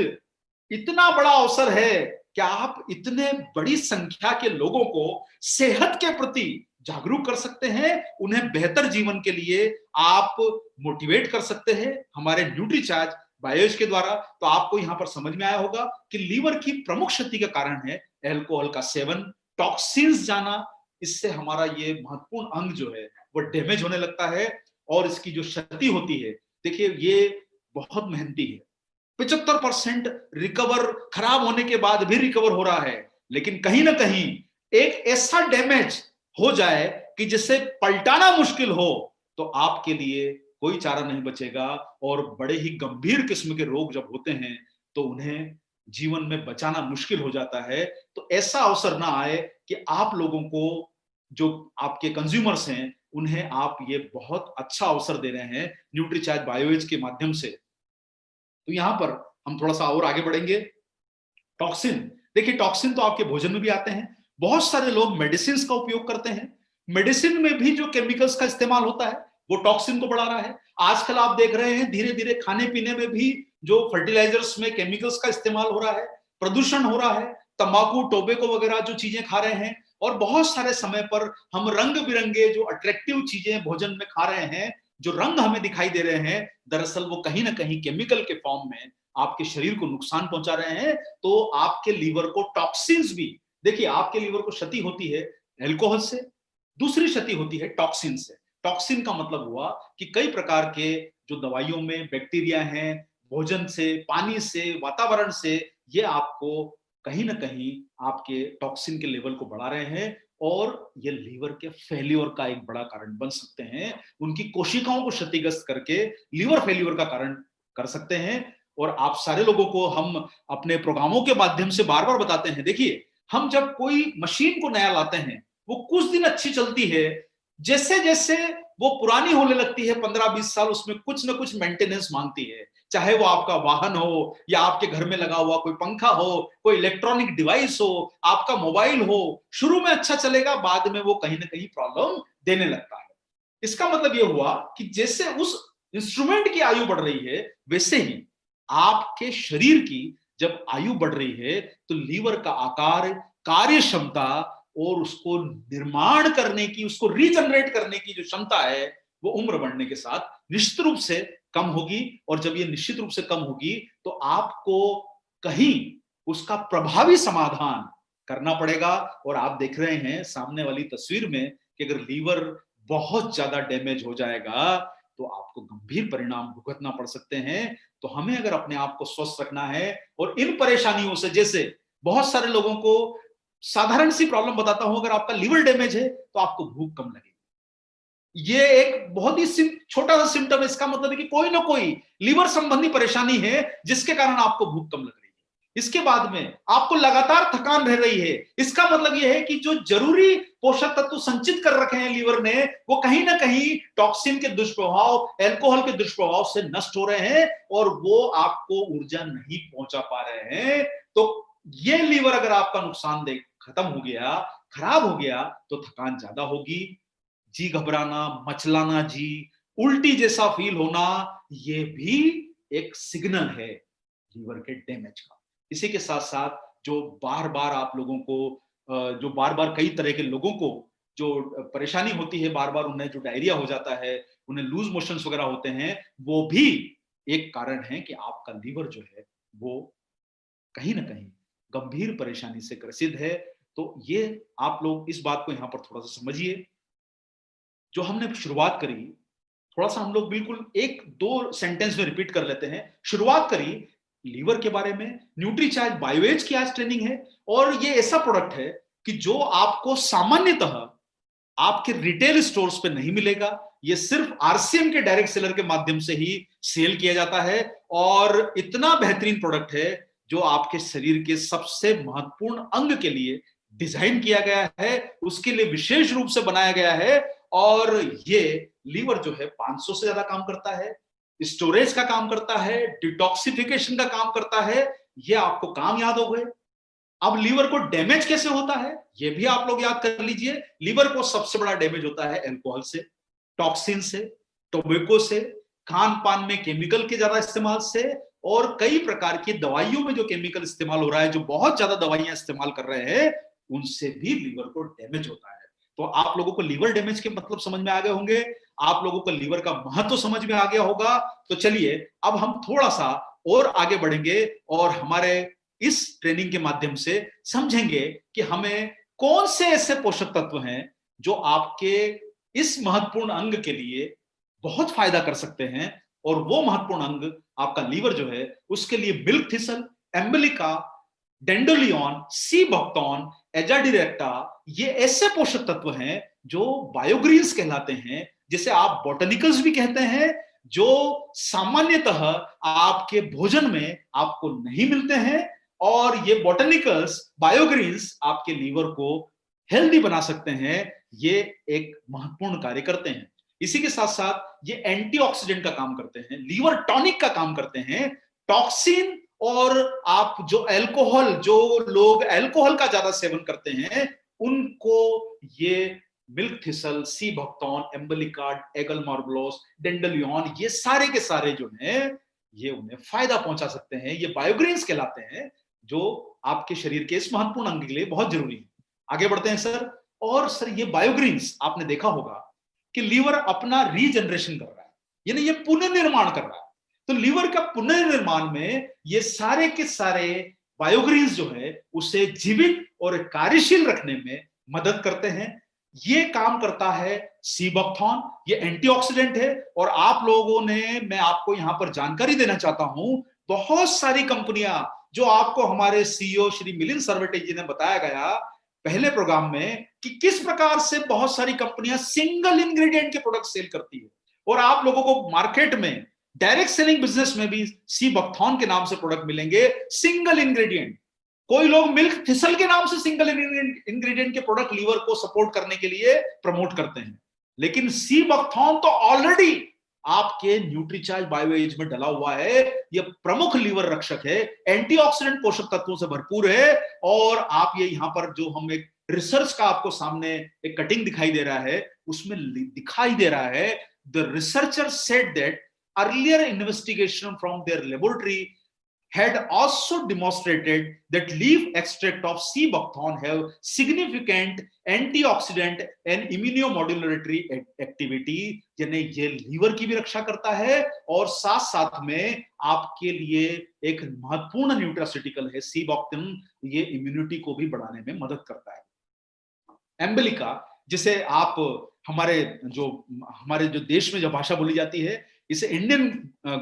इतना बड़ा अवसर है कि आप इतने बड़ी संख्या के लोगों को सेहत के प्रति जागरूक कर सकते हैं, उन्हें बेहतर जीवन के लिए आप मोटिवेट कर सकते हैं हमारे न्यूट्रीचार्ज बायोएज के द्वारा। तो आपको यहां पर समझ में आया होगा कि लीवर की प्रमुख क्षति का कारण है अल्कोहल का सेवन, टॉक्सिन्स जाना। इससे हमारा ये महत्वपूर्ण अंग जो है वो डैमेज होने लगता है और इसकी जो क्षति होती है, देखिए ये बहुत मेहनती है। 75% रिकवर, खराब होने के बाद भी रिकवर हो रहा है, लेकिन कहीं ना कहीं एक ऐसा डैमेज हो जाए कि जिसे पलटाना मुश्किल हो तो आपके लिए कोई चारा नहीं बचेगा। और बड़े ही गंभीर किस्म के रोग जब होते हैं तो उन्हें जीवन में बचाना मुश्किल हो जाता है। तो ऐसा अवसर ना आए कि आप लोगों को, जो आपके कंज्यूमर्स हैं, उन्हें आप ये बहुत अच्छा अवसर दे रहे हैं न्यूट्रीचार्ज बायोएज के माध्यम से। तो यहां पर हम थोड़ा सा और आगे बढ़ेंगे। टॉक्सिन, देखिए टॉक्सिन तो आपके भोजन में भी आते हैं। बहुत सारे लोग मेडिसिन का उपयोग करते हैं, मेडिसिन में भी जो केमिकल्स का इस्तेमाल होता है वो टॉक्सिन को बढ़ा रहा है। आजकल आप देख रहे हैं धीरे धीरे खाने पीने में भी जो फर्टिलाइजर्स में केमिकल्स का इस्तेमाल हो रहा है, प्रदूषण हो रहा है, तंबाकू टोबैको वगैरह जो चीजें खा रहे हैं। और बहुत सारे समय पर हम रंग बिरंगे जो अट्रैक्टिव चीजें भोजन में खा रहे हैं, जो रंग हमें दिखाई दे रहे हैं, दरअसल वो कहीं ना कहीं केमिकल के फॉर्म में आपके शरीर को नुकसान पहुंचा रहे हैं। तो आपके लीवर को टॉक्सिन्स भी, देखिए आपके लीवर को क्षति होती है अल्कोहल से, दूसरी क्षति होती है टॉक्सिन से। टॉक्सिन का मतलब हुआ कि कई प्रकार के जो दवाइयों में बैक्टीरिया हैं, भोजन से, पानी से, वातावरण से, ये आपको कहीं ना कहीं आपके टॉक्सिन के लेवल को बढ़ा रहे हैं और ये लीवर के फेल्योर का एक बड़ा कारण बन सकते हैं। उनकी कोशिकाओं को क्षतिग्रस्त करके लीवर फेल्योर का कारण कर सकते हैं। और आप सारे लोगों को हम अपने प्रोग्रामों के माध्यम से बार बार बताते हैं, देखिए हम जब कोई मशीन को नया लाते हैं वो कुछ दिन अच्छी चलती है, जैसे जैसे वो पुरानी होने लगती है 15-20 साल, उसमें कुछ ना कुछ मेंटेनेंस मांगती है। चाहे वो आपका वाहन हो या आपके घर में लगा हुआ कोई पंखा हो, कोई इलेक्ट्रॉनिक डिवाइस हो, आपका मोबाइल हो, शुरू में अच्छा चलेगा, बाद में वो कहीं ना कहीं प्रॉब्लम देने लगता है। इसका मतलब ये हुआ कि जैसे उस इंस्ट्रूमेंट की आयु बढ़ रही है, वैसे ही आपके शरीर की जब आयु बढ़ रही है तो लीवर का आकार, कार्य क्षमता और उसको निर्माण करने की, उसको रीजनरेट करने की जो क्षमता है वो उम्र बढ़ने के साथ निश्चित रूप से कम होगी। और जब ये निश्चित रूप से कम होगी तो आपको कहीं उसका प्रभावी समाधान करना पड़ेगा। और आप देख रहे हैं सामने वाली तस्वीर में कि अगर लीवर बहुत ज्यादा डैमेज हो जाएगा तो आपको गंभीर परिणाम भुगतना पड़ सकते हैं। तो हमें अगर अपने आप को स्वस्थ रखना है और इन परेशानियों से, जैसे बहुत सारे लोगों को साधारण सी प्रॉब्लम बताता हूं, अगर आपका लीवर डैमेज है तो आपको भूख कम लगेगी। ये एक बहुत ही छोटा सा सिम्टम है, इसका मतलब है कि कोई ना कोई लीवर संबंधी परेशानी है जिसके कारण आपको भूख कम लग रही है। इसके बाद में आपको लगातार थकान रह रही है, इसका मतलब यह है कि जो जरूरी पोषक तत्व संचित कर रखे हैं लीवर ने, वो कहीं ना कहीं टॉक्सिन के दुष्प्रभाव, अल्कोहल के दुष्प्रभाव से नष्ट हो रहे हैं और वो आपको ऊर्जा नहीं पहुंचा पा रहे हैं। तो ये लीवर अगर आपका नुकसान देख खत्म हो गया, खराब हो गया, तो थकान ज्यादा होगी, जी घबराना, मचलाना, जी उल्टी जैसा फील होना, ये भी एक सिग्नल है लीवर के डैमेज का। इसी के साथ साथ जो बार बार आप लोगों को, जो बार बार कई तरह के लोगों को जो परेशानी होती है, बार बार उन्हें जो डायरिया हो जाता है, उन्हें लूज मोशंस वगैरह होते हैं, वो भी एक कारण है कि आपका लीवर जो है वो कहीं ना कहीं गंभीर परेशानी से ग्रसित है। तो ये आप लोग इस बात को यहां पर थोड़ा सा समझिए। जो हमने शुरुआत करी, थोड़ा सा हम लोग बिल्कुल एक दो सेंटेंस में रिपीट कर लेते हैं। शुरुआत करी लीवर के बारे में, न्यूट्रीचार्ज बायोएज की आज ट्रेनिंग है, और ये ऐसा प्रोडक्ट है कि जो आपको सामान्यतः आपके रिटेल स्टोर्स पे नहीं मिलेगा। ये सिर्फ आरसीएम के डायरेक्ट सेलर के माध्यम से ही सेल किया जाता है, और इतना बेहतरीन प्रोडक्ट है जो आपके शरीर के सबसे महत्वपूर्ण अंग के लिए डिजाइन किया गया है, उसके लिए विशेष रूप से बनाया गया है। और ये लीवर जो है 500 से ज्यादा काम करता है, स्टोरेज का काम करता है, डिटॉक्सिफिकेशन का काम करता है। ये आपको काम याद हो गए। अब लीवर को डैमेज कैसे होता है ये भी आप लोग याद कर लीजिए। लीवर को सबसे बड़ा डैमेज होता है अल्कोहल से, टॉक्सिन से, टोबैको से, खान पान में केमिकल के ज्यादा इस्तेमाल से, और कई प्रकार की दवाइयों में जो केमिकल इस्तेमाल हो रहा है, जो बहुत ज्यादा दवाइयां इस्तेमाल कर रहे हैं, उनसे भी लीवर को डैमेज होता है। तो आप लोगों को लीवर डैमेज के मतलब समझ में आ गए होंगे, आप लोगों को लीवर का महत्व समझ में आ गया होगा। तो चलिए अब हम थोड़ा सा और आगे बढ़ेंगे और हमारे इस ट्रेनिंग के माध्यम से समझेंगे कि हमें कौन से ऐसे पोषक तत्व हैं जो आपके इस महत्वपूर्ण अंग के लिए बहुत फायदा कर सकते हैं। और वो महत्वपूर्ण अंग आपका लीवर जो है, उसके लिए मिल्क थिसल, एम्बलिका, डेंडोलियन, सी बक्टोन, एजाडिरेक्टा, ये ऐसे पोषक तत्व हैं जो बायोग्रीन्स कहलाते हैं, जिसे आप बॉटनिकल्स भी कहते हैं, जो सामान्यतः आपके भोजन में आपको नहीं मिलते हैं। और ये बॉटनिकल्स, बायोग्रीन्स आपके लीवर को हेल्दी बना सकते हैं, ये एक महत्वपूर्ण कार्य करते हैं। इसी के साथ साथ ये एंटीऑक्सीडेंट का काम करते हैं, लीवर टॉनिक का काम करते हैं। टॉक्सिन और आप जो अल्कोहल, जो लोग अल्कोहल का ज्यादा सेवन करते हैं, उनको ये मिल्क थिसल, सी बक्टोन, एम्बलिका, एगल मार्बलोस, डेंडलियन, ये सारे के सारे जो हैं, ये उन्हें फायदा पहुंचा सकते हैं। ये बायोग्रीन्स कहलाते हैं, जो आपके शरीर के इस महत्वपूर्ण अंग के लिए बहुत जरूरी है। आगे बढ़ते हैं सर। और सर ये बायोग्रीन्स आपने देखा होगा कि लीवर अपना रीजनरेशन कर रहा है, यानी ये पुनर्निर्माण कर रहा है। तो लीवर का पुनर्निर्माण में ये सारे के सारे बायोग्रीन्स जो है उसे जीवित और कार्यशील रखने में मदद करते हैं। ये काम करता है सीबकथॉन, ये एंटीऑक्सीडेंट है। और आप लोगों ने, मैं आपको यहां पर जानकारी देना चाहता हूं, बहुत सारी कंपनियां जो आपको हमारे सीईओ श्री मिलिंद सरवटे जी ने बताया गया पहले प्रोग्राम में कि किस प्रकार से बहुत सारी कंपनियां सिंगल इंग्रेडिएंट के प्रोडक्ट सेल करती है। और आप लोगों को मार्केट में डायरेक्ट सेलिंग बिजनेस में भी सी बक्थॉन के नाम से प्रोडक्ट मिलेंगे, सिंगल इंग्रेडिएंट। कोई लोग मिल्क थिसल के नाम से सिंगल इंग्रेडिएंट के प्रोडक्ट लीवर को सपोर्ट करने के लिए प्रमोट करते हैं, लेकिन सी बक्थॉन तो ऑलरेडी आपके न्यूट्रीचार्ज बायोएज में डला हुआ है। यह प्रमुख लीवर रक्षक है, एंटीऑक्सीडेंट पोषक तत्वों से भरपूर है। और आप ये यहां पर जो हम एक रिसर्च का आपको सामने एक कटिंग दिखाई दे रहा है, उसमें दिखाई दे रहा है the researcher said that earlier investigation from their laboratory had also demonstrated that leaf extract of sea buckthorn have significant antioxidant and immunomodulatory activity, यानी ये लीवर की भी रक्षा करता है और साथ साथ में आपके लिए एक महत्वपूर्ण न्यूट्रास्यूटिकल है सी बक्थॉर्न, ये इम्यूनिटी को भी बढ़ाने में मदद करता है। एम्बलिका, जिसे आप हमारे जो देश में जो भाषा बोली जाती है, इसे इंडियन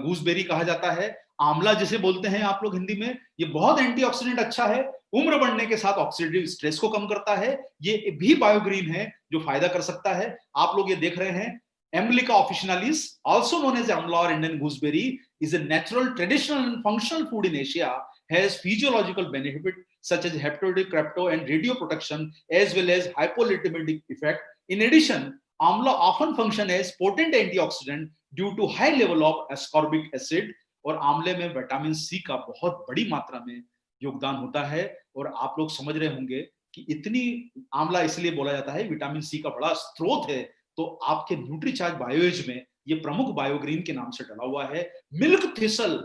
गूसबेरी कहा जाता है, आंवला जिसे बोलते हैं आप लोग हिंदी में, ये बहुत एंटीऑक्सीडेंट अच्छा है, उम्र बढ़ने के साथ ऑक्सीडेटिव स्ट्रेस को कम करता है, ये भी बायोग्रीन है जो फायदा कर सकता है। आप लोग ये देख रहे हैं, एम्बलिका ऑफिशिनालिस आल्सो नोन एज आंवला और Indian gooseberry is a natural traditional and functional food in Asia, has physiological benefit such as hepatotic, crypto and radio protection as well as hypolipidic effect. In addition, amla often function as potent antioxidant due to high level of ascorbic acid, और आंवले में vitamin C का बहुत बड़ी मात्रा में योगदान होता है। और आप लोग समझ रहे होंगे कि इतनी आंवला इसलिए बोला जाता है, विटामिन सी का बड़ा स्रोत है, तो आपके न्यूट्रीचार्ज बायोएज में ये प्रमुख बायोग्रीन के नाम से डला हुआ है। मिल्क थिसल,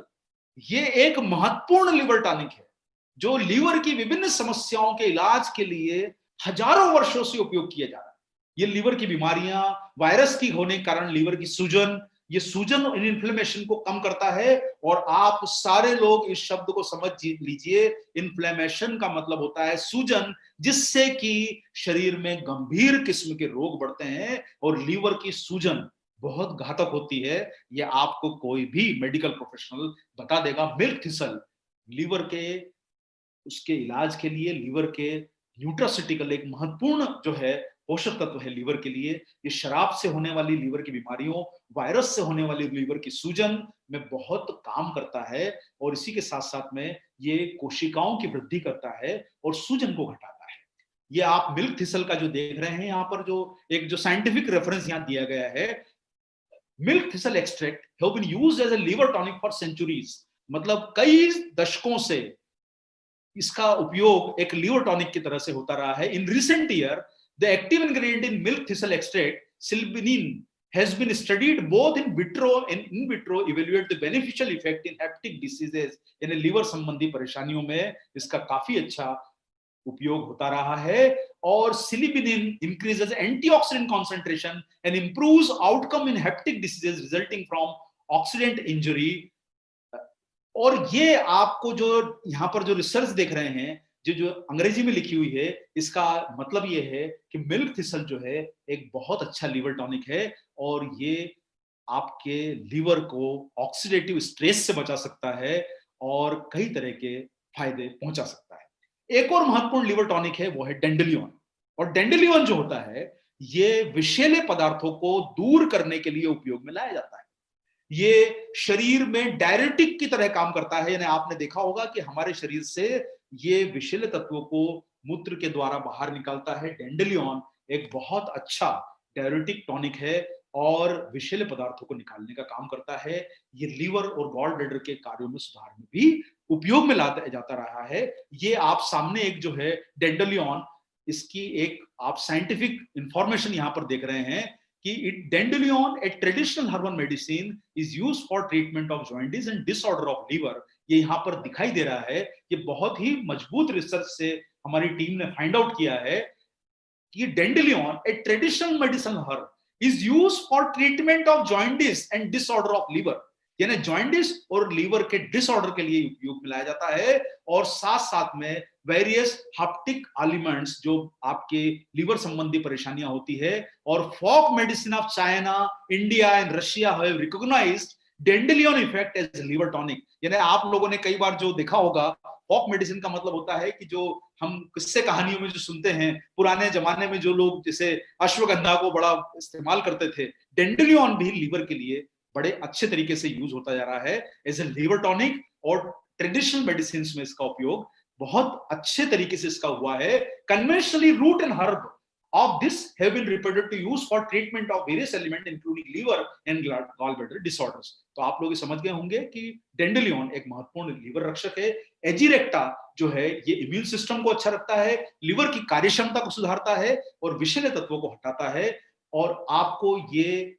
ये एक महत्वपूर्ण लिवर टॉनिक है जो लीवर की विभिन्न समस्याओं के इलाज के लिए हजारों वर्षों से उपयोग किया जा रहा है। ये लीवर की बीमारियां, वायरस की होने के कारण लीवर की सूजन, ये सूजन और इन्फ्लेमेशन को कम करता है। और आप सारे लोग इस शब्द को समझ लीजिए, इन्फ्लेमेशन का मतलब होता है सूजन, जिससे कि शरीर में गंभीर किस्म के रोग बढ़ते हैं और लीवर की सूजन बहुत घातक होती है। ये आपको कोई भी मेडिकल प्रोफेशनल बता देगा। मिल्क थिसल लीवर के उसके इलाज के लिए, लीवर के न्यूट्रास्यूटिकल एक महत्वपूर्ण जो है पोषक तत्व है लीवर के लिए। ये शराब से होने वाली लीवर की बीमारियों, वायरस से होने वाली लीवर की सूजन में बहुत काम करता है और इसी के साथ साथ में ये कोशिकाओं की वृद्धि करता है और सूजन को घटाता है। ये आप मिल्क थिसल का जो देख रहे हैं यहाँ पर, जो साइंटिफिक रेफरेंस यहाँ दिया गया है, milk thistle extract have been used as a liver tonic for centuries, मतलब कई दशकों से इसका उपयोग एक लिवर टॉनिक की तरह से होता रहा है। In recent year the active ingredient in milk thistle extract silibinin has been studied both in vitro and in vitro evaluate the beneficial effect in hepatic diseases, यानी लीवर संबंधी परेशानियों में इसका काफी अच्छा उपयोग होता रहा है। और सिलिबिनिन increases antioxidant concentration and improves outcome in hepatic diseases resulting from oxidant injury। और ये आपको जो यहाँ पर जो रिसर्च देख रहे हैं, जो अंग्रेजी में लिखी हुई है, इसका मतलब ये है कि मिल्क थिसल जो है एक बहुत अच्छा लीवर टॉनिक है और ये आपके लीवर को ऑक्सीडेटिव स्ट्रेस से बचा सकता है और कई तरह के फायदे पहुंचा सकता है। एक और महत्वपूर्ण लीवर टॉनिक है, वो है डेंडेलियन। और डेंडेलियन जो होता है, ये विषैले पदार्थों को दूर करने के लिए उपयोग में लाया जाता है। ये शरीर में डायरेटिक की तरह काम करता है, यानी आपने देखा होगा कि हमारे शरीर से ये विषैले तत्वों को मूत्र के द्वारा बाहर निकालता है। डेंडेलियन एक बहुत अच्छा डायरेटिक टॉनिक है और विषैले पदार्थों को निकालने का काम करता है। ये लीवर और गॉल ब्लैडर के कार्यों में सुधार में भी उपयोग में लाया जाता रहा है। ये आप सामने एक जो है डेंडेलियन, इसकी एक आप साइंटिफिक इंफॉर्मेशन यहां पर देख रहे हैं कि dandelion a traditional herbal medicine is used for treatment of jaundice and disorder of liver. ये यहाँ पर दिखाई दे रहा है, ये बहुत ही मजबूत रिसर्च से हमारी टीम ने फाइंड आउट किया है कि dandelion a traditional medicine herb is used for treatment of jaundice and disorder of liver, यानी जॉइंटिस और लीवर के डिसऑर्डर के लिए उपयोग में लाया जाता है। और साथ साथ में वेरियस हेपेटिक एलिमेंट्स जो आपके लीवर संबंधी परेशानियां होती है, और folk medicine of China, India and Russia have recognised dandelion effect as liver tonic. यानी आप लोगों ने कई बार जो देखा होगा, फोक मेडिसिन का मतलब होता है कि जो हम किस्से कहानियों में जो सुनते हैं, पुराने जमाने में जो लोग जैसे अश्वगंधा को बड़ा इस्तेमाल करते थे, डेंडेलियन भी लीवर के लिए बड़े अच्छे तरीके से यूज होता जा रहा है एज ए लिवर टॉनिक। और ट्रेडिशनल मेडिसिन में इसका उपयोग बहुत अच्छे तरीके से इसका हुआ है। Conventionally root and herb of this have been reported to use for treatment of various elements including liver and gallbladder disorders। तो आप लोग समझ गए होंगे कि डेंडेलियन एक महत्वपूर्ण लीवर रक्षक है। एजिरेक्टा जो है ये इम्यून सिस्टम को अच्छा रखता है, लीवर की कार्यक्षमता को सुधारता है और विषैले तत्वों को हटाता है। और आपको ये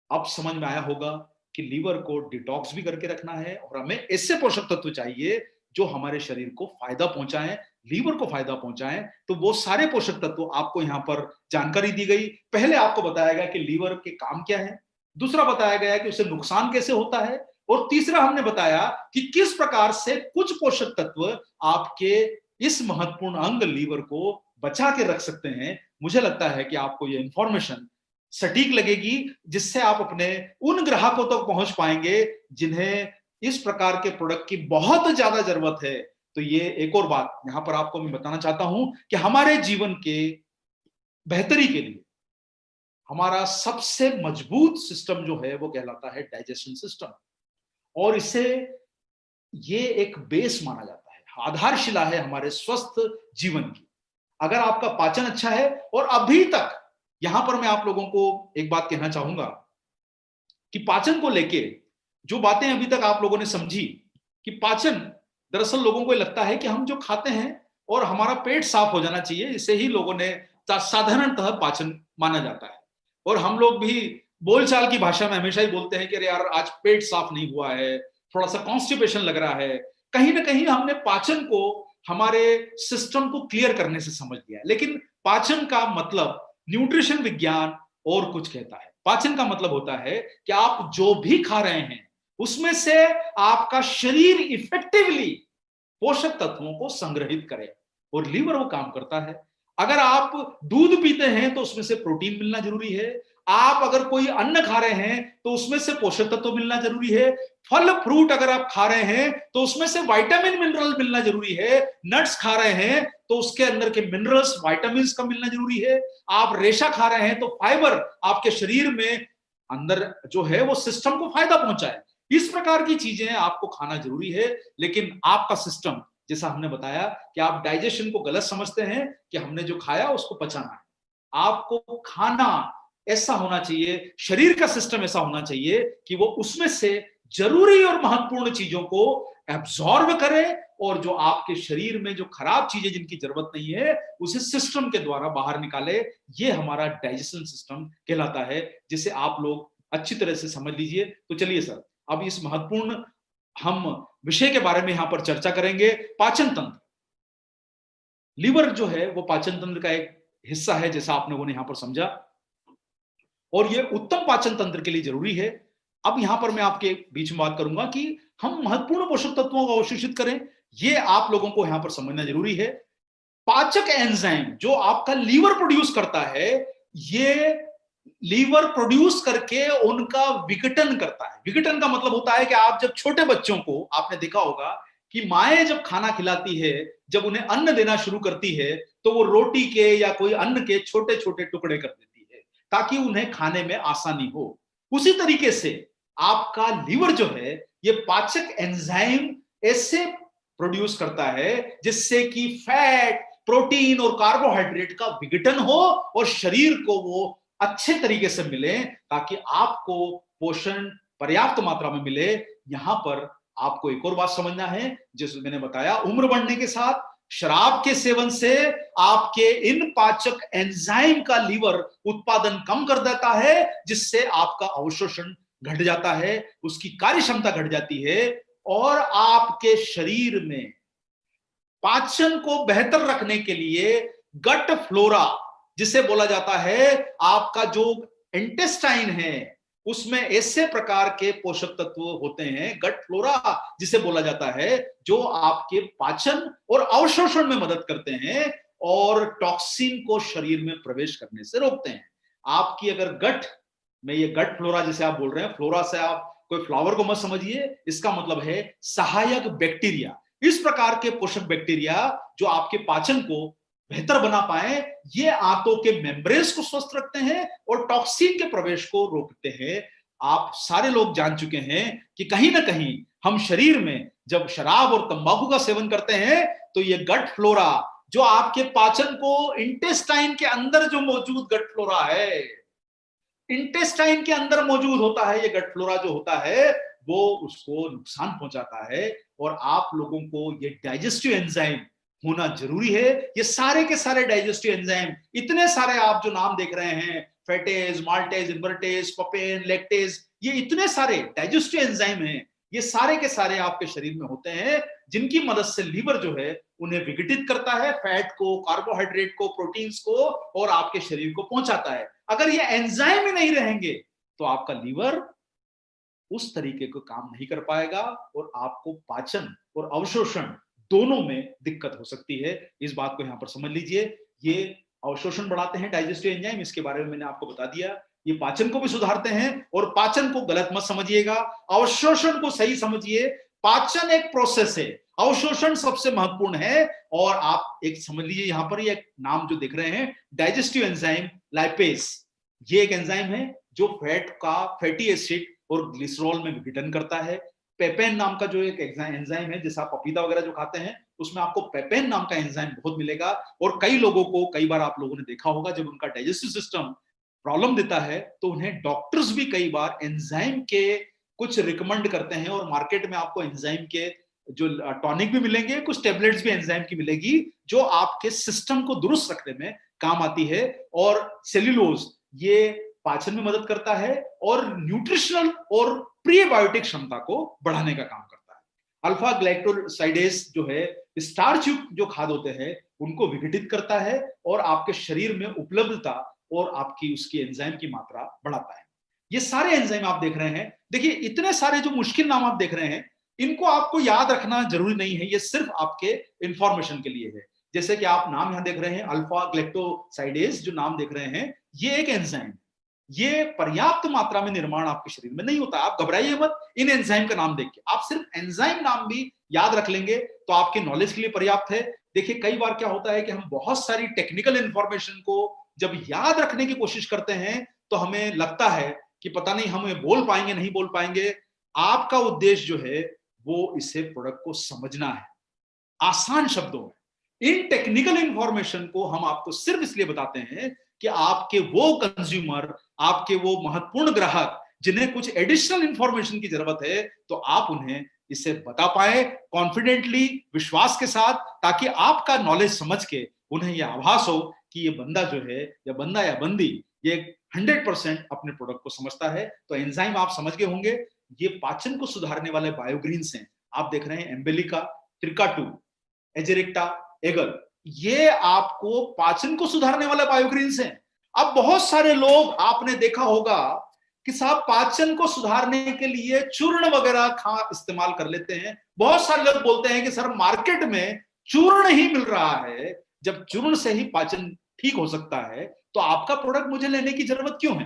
अब समझ में आया होगा कि लीवर को डिटॉक्स भी करके रखना है और हमें ऐसे पोषक तत्व चाहिए जो हमारे शरीर को फायदा पहुंचाएं, लीवर को फायदा पहुंचाएं। तो वो सारे पोषक तत्व आपको यहां पर जानकारी दी गई। पहले आपको बताया गया कि लीवर के काम क्या है, दूसरा बताया गया कि उसे नुकसान कैसे होता है, और तीसरा हमने बताया कि किस प्रकार से कुछ पोषक तत्व आपके इस महत्वपूर्ण अंग लीवर को बचा के रख सकते हैं। मुझे लगता है कि आपको यह इंफॉर्मेशन सटीक लगेगी, जिससे आप अपने उन ग्राहकों तक पहुंच पाएंगे जिन्हें इस प्रकार के प्रोडक्ट की बहुत ज्यादा जरूरत है। तो ये एक और बात यहां पर आपको मैं बताना चाहता हूं कि हमारे जीवन के बेहतरी के लिए हमारा सबसे मजबूत सिस्टम जो है वो कहलाता है डाइजेशन सिस्टम, और इसे ये एक बेस माना जाता है, आधारशिला है हमारे स्वस्थ जीवन की। अगर आपका पाचन अच्छा है, और अभी तक यहां पर मैं आप लोगों को एक बात कहना चाहूंगा कि पाचन को लेके जो बातें अभी तक आप लोगों ने समझी कि पाचन, दरअसल लोगों को लगता है कि हम जो खाते हैं और हमारा पेट साफ हो जाना चाहिए, इसे ही लोगों ने साधारणतः पाचन माना जाता है। और हम लोग भी बोलचाल की भाषा में हमेशा ही बोलते हैं कि अरे यार आज पेट साफ नहीं हुआ है, थोड़ा सा कॉन्स्टिपेशन लग रहा है। कहीं ना कहीं हमने पाचन को हमारे सिस्टम को क्लियर करने से समझ लिया है, लेकिन पाचन का मतलब न्यूट्रिशन विज्ञान और कुछ कहता है। पाचन का मतलब होता है कि आप जो भी खा रहे हैं उसमें से आपका शरीर इफेक्टिवली पोषक तत्वों को संग्रहित करे, और लीवर वो काम करता है। अगर आप दूध पीते हैं तो उसमें से प्रोटीन मिलना जरूरी है, आप अगर कोई अन्न खा रहे हैं तो उसमें से पोषक तत्व मिलना जरूरी है, फल फ्रूट अगर आप खा रहे हैं तो उसमें से विटामिन मिनरल मिलना जरूरी है, नट्स खा रहे हैं तो उसके अंदर के मिनरल्स विटामिन का मिलना जरूरी है, आप रेशा खा रहे हैं तो फाइबर आपके शरीर में अंदर जो है वो सिस्टम को फायदा पहुंचाए। इस प्रकार की चीजें आपको खाना जरूरी है। लेकिन आपका सिस्टम, जैसा हमने बताया कि आप डाइजेशन को गलत समझते हैं कि हमने जो खाया उसको पचाना है। आपको खाना ऐसा होना चाहिए, शरीर का सिस्टम ऐसा होना चाहिए कि वो उसमें से जरूरी और महत्वपूर्ण चीजों को एब्जॉर्ब करे, और जो आपके शरीर में जो खराब चीजें जिनकी जरूरत नहीं है उसे सिस्टम के द्वारा बाहर निकाले। ये हमारा डाइजेशन सिस्टम कहलाता है, जिसे आप लोग अच्छी तरह से समझ लीजिए। तो चलिए सर, अब इस महत्वपूर्ण हम विषय के बारे में यहां पर चर्चा करेंगे, पाचन तंत्र। लीवर जो है वो पाचन तंत्र का एक हिस्सा है, जैसा आप लोगों ने यहां पर समझा, और ये उत्तम पाचन तंत्र के लिए जरूरी है। अब यहां पर मैं आपके बीच में बात करूंगा कि हम महत्वपूर्ण पोषक तत्वों को अवशोषित करें, ये आप लोगों को यहां पर समझना जरूरी है। पाचक एंजाइम जो आपका लीवर प्रोड्यूस करता है, ये लीवर प्रोड्यूस करके उनका विघटन करता है। विघटन का मतलब होता है कि आप जब छोटे बच्चों को, आपने देखा होगा कि माएं जब खाना खिलाती है, जब उन्हें अन्न देना शुरू करती है, तो वो रोटी के या कोई अन्न के छोटे छोटे टुकड़े कर देती है ताकि उन्हें खाने में आसानी हो। उसी तरीके से आपका लीवर जो है ये पाचक एंजाइम ऐसे प्रोड्यूस करता है जिससे कि फैट, प्रोटीन और कार्बोहाइड्रेट का विघटन हो और शरीर को वो अच्छे तरीके से मिले, ताकि आपको पोषण पर्याप्त मात्रा में मिले। यहां पर आपको एक और बात समझना है, जैसे मैंने बताया, उम्र बढ़ने के साथ शराब के सेवन से आपके इन पाचक एंजाइम का लीवर उत्पादन कम कर देता है, जिससे आपका अवशोषण घट जाता है, उसकी कार्य क्षमता घट जाती है, और आपके शरीर में पाचन को बेहतर रखने के लिए गट फ्लोरा, जिसे बोला जाता है, आपका जो इंटेस्टाइन है उसमें ऐसे प्रकार के पोषक तत्व होते हैं, गट फ्लोरा जिसे बोला जाता है, जो आपके पाचन और अवशोषण में मदद करते हैं और टॉक्सिन को शरीर में प्रवेश करने से रोकते हैं। आपकी अगर गट में, ये गट फ्लोरा जिसे आप बोल रहे हैं, फ्लोरा से आप कोई फ्लावर को मत समझिए, इसका मतलब है सहायक बैक्टीरिया। इस प्रकार के पोषक बैक्टीरिया जो आपके पाचन को बेहतर बना पाए, ये आंतों के मेम्ब्रेन्स को स्वस्थ रखते हैं और टॉक्सिन के प्रवेश को रोकते हैं। आप सारे लोग जान चुके हैं कि कहीं ना कहीं हम शरीर में जब शराब और तंबाकू का सेवन करते हैं तो ये गट फ्लोरा, जो आपके पाचन को, इंटेस्टाइन के अंदर जो मौजूद गट फ्लोरा है, इंटेस्टाइन के अंदर मौजूद होता है, ये गट फ्लोरा जो होता है वो उसको नुकसान पहुंचाता है। और आप लोगों को ये डाइजेस्टिव एंजाइम होना जरूरी है। ये सारे के सारे डाइजेस्टिव एंजाइम, इतने सारे आप जो नाम देख रहे हैं, फैटेज, माल्टेज, इन्वर्टेज, पपेन, लैक्टेज, ये इतने सारे डाइजेस्टिव एंजाइम हैं, ये सारे के सारे आपके शरीर में होते हैं, जिनकी मदद से लीवर जो है उन्हें विघटित करता है, फैट को, कार्बोहाइड्रेट को, प्रोटीन्स को, और आपके शरीर को पहुंचाता है। अगर ये एंजाइम ही नहीं रहेंगे तो आपका लीवर उस तरीके को काम नहीं कर पाएगा और आपको पाचन और अवशोषण दोनों में दिक्कत हो सकती है। इस बात को यहां पर समझ लीजिए। ये अवशोषण बढ़ाते हैं डाइजेस्टिव एंजाइम, इसके बारे में मैंने आपको बता दिया। ये पाचन को भी सुधारते हैं, और पाचन को गलत मत समझिएगा, अवशोषण को सही समझिए। पाचन एक प्रोसेस है, अवशोषण सबसे महत्वपूर्ण है। और आप एक समझ लीजिए, यहां पर ये नाम जो देख रहे हैं, डाइजेस्टिव एंजाइम लाइपेज, ये एक एंजाइम है जो फैट का, फैटी एसिड और ग्लिसरॉल में विघटन करता है। पेपेन नाम का जो एक एंजाइम है, जैसे आप पपीता वगैरह जो खाते हैं उसमें आपको पेपेन नाम का एंजाइम बहुत मिलेगा। और कई लोगों को, कई बार आप लोगों ने देखा होगा, जब उनका डाइजेस्टिव सिस्टम प्रॉब्लम देता है तो उन्हें डॉक्टर्स भी कई बार एंजाइम के कुछ रिकमेंड करते हैं, और मार्केट में आपको एंजाइम के जो टॉनिक भी मिलेंगे, कुछ टेबलेट्स भी एंजाइम की मिलेगी, जो आपके सिस्टम को दुरुस्त रखने में काम आती है। और सेल्यूलोज ये पाचन में मदद करता है और न्यूट्रिशनल और प्रीबायोटिक क्षमता को बढ़ाने का काम करता है। अल्फा ग्लाइकोसाइडेज जो है, स्टार्च युक्त जो खाद्य होते हैं उनको विघटित करता है और आपके शरीर में उपलब्धता और आपकी उसकी एंजाइम की मात्रा बढ़ाता है। ये सारे एंजाइम आप देख रहे हैं। देखिए, इतने सारे जो मुश्किल नाम आप देख रहे हैं, इनको आपको याद रखना जरूरी नहीं है, ये सिर्फ आपके इंफॉर्मेशन के लिए है। जैसे कि आप नाम यहां देख रहे हैं, अल्फा ग्लाइकोसाइडेज जो नाम देख रहे हैं, ये एक एंजाइम, ये पर्याप्त मात्रा में निर्माण आपके शरीर में नहीं होता। आप घबराइए मत इन एंजाइम का नाम देख के, आप सिर्फ एंजाइम नाम भी याद रख लेंगे तो आपके नॉलेज के लिए पर्याप्त है। देखिए, कई बार क्या होता है कि हम बहुत सारी टेक्निकल इंफॉर्मेशन को जब याद रखने की कोशिश करते हैं तो हमें लगता है कि पता नहीं हम बोल पाएंगे नहीं बोल पाएंगे। आपका उद्देश्य जो है वो इसे प्रोडक्ट को समझना है आसान शब्दों में। इन टेक्निकल इंफॉर्मेशन को हम आपको सिर्फ इसलिए बताते हैं कि आपके वो कंज्यूमर, आपके वो महत्वपूर्ण ग्राहक जिन्हें कुछ एडिशनल इंफॉर्मेशन की जरूरत है, तो आप उन्हें इसे बता पाए कॉन्फिडेंटली, विश्वास के साथ, ताकि आपका नॉलेज समझ के उन्हें यह आभास हो कि ये बंदा जो है, या बंदा या बंदी, ये 100% अपने प्रोडक्ट को समझता है। तो एंजाइम आप समझ गए होंगे, ये पाचन को सुधारने वाले बायोग्रीन्स हैं। आप देख रहे हैं एम्बेलिका, ट्रिकाटू, एजेरिक्टा, एगल, ये आपको पाचन को सुधारने वाले बायोग्रीन्स हैं। अब बहुत सारे लोग आपने देखा होगा कि साहब पाचन को सुधारने के लिए चूर्ण वगैरह इस्तेमाल कर लेते हैं। बहुत सारे लोग बोलते हैं कि सर मार्केट में चूर्ण ही मिल रहा है, जब चूर्ण से ही पाचन ठीक हो सकता है तो आपका प्रोडक्ट मुझे लेने की जरूरत क्यों है?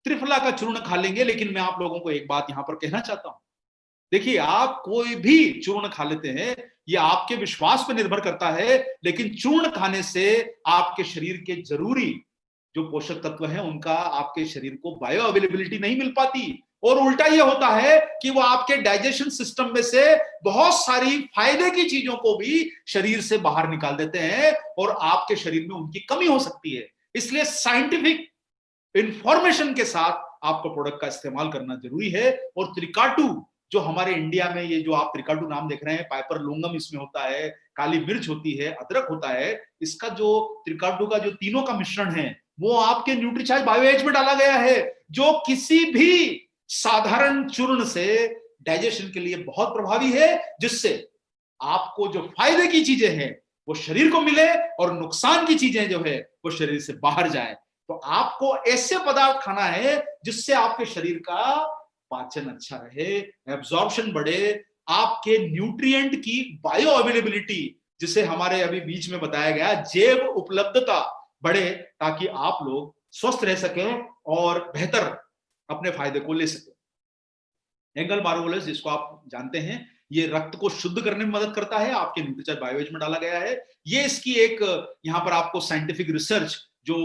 त्रिफला का चूर्ण खा लेंगे। लेकिन मैं आप लोगों को एक बात यहां पर कहना चाहता हूं, देखिए, आप कोई भी चूर्ण खा लेते हैं, ये आपके विश्वास पर निर्भर करता है, लेकिन चूर्ण खाने से आपके शरीर के जरूरी जो पोषक तत्व हैं उनका आपके शरीर को बायो अवेलेबिलिटी नहीं मिल पाती, और उल्टा ये होता है कि वो आपके डाइजेशन सिस्टम में से बहुत सारी फायदे की चीजों को भी शरीर से बाहर निकाल देते हैं, और आपके शरीर में उनकी कमी हो सकती है। इसलिए साइंटिफिक इंफॉर्मेशन के साथ आपको प्रोडक्ट का इस्तेमाल करना जरूरी है। और त्रिकाटू जो हमारे इंडिया में, ये जो आप त्रिकाटू नाम देख रहे हैं, पाइपर लोंगम इसमें होता है, काली मिर्च होती है, अदरक होता है, इसका जो त्रिकाटू का जो तीनों का मिश्रण है वो आपके न्यूट्रीचार्ज बायोएज में डाला गया है, जो किसी भी साधारण चूर्ण से डाइजेशन के लिए बहुत प्रभावी है, जिससे आपको जो फायदे की चीजें हैं वो शरीर को मिले और नुकसान की चीजें जो है वो शरीर से बाहर जाए। तो आपको ऐसे पदार्थ खाना है जिससे आपके शरीर का पाचन अच्छा रहे, एब्जॉर्प्शन बढ़े, आपके न्यूट्रिएंट की बायो अवेलेबिलिटी, जिसे हमारे अभी बीच में बताया गया, जैव उपलब्धता बढ़े, ताकि आप लोग स्वस्थ रह सकें और बेहतर अपने फायदे को ले सकें। एंगल बारोवोलस, जिसको आप जानते हैं, ये रक्त को शुद्ध करने में मदद करता है, आपके न्यूट्रीचार्ज बायोएज में डाला गया है। ये इसकी एक यहां पर आपको साइंटिफिक रिसर्च जो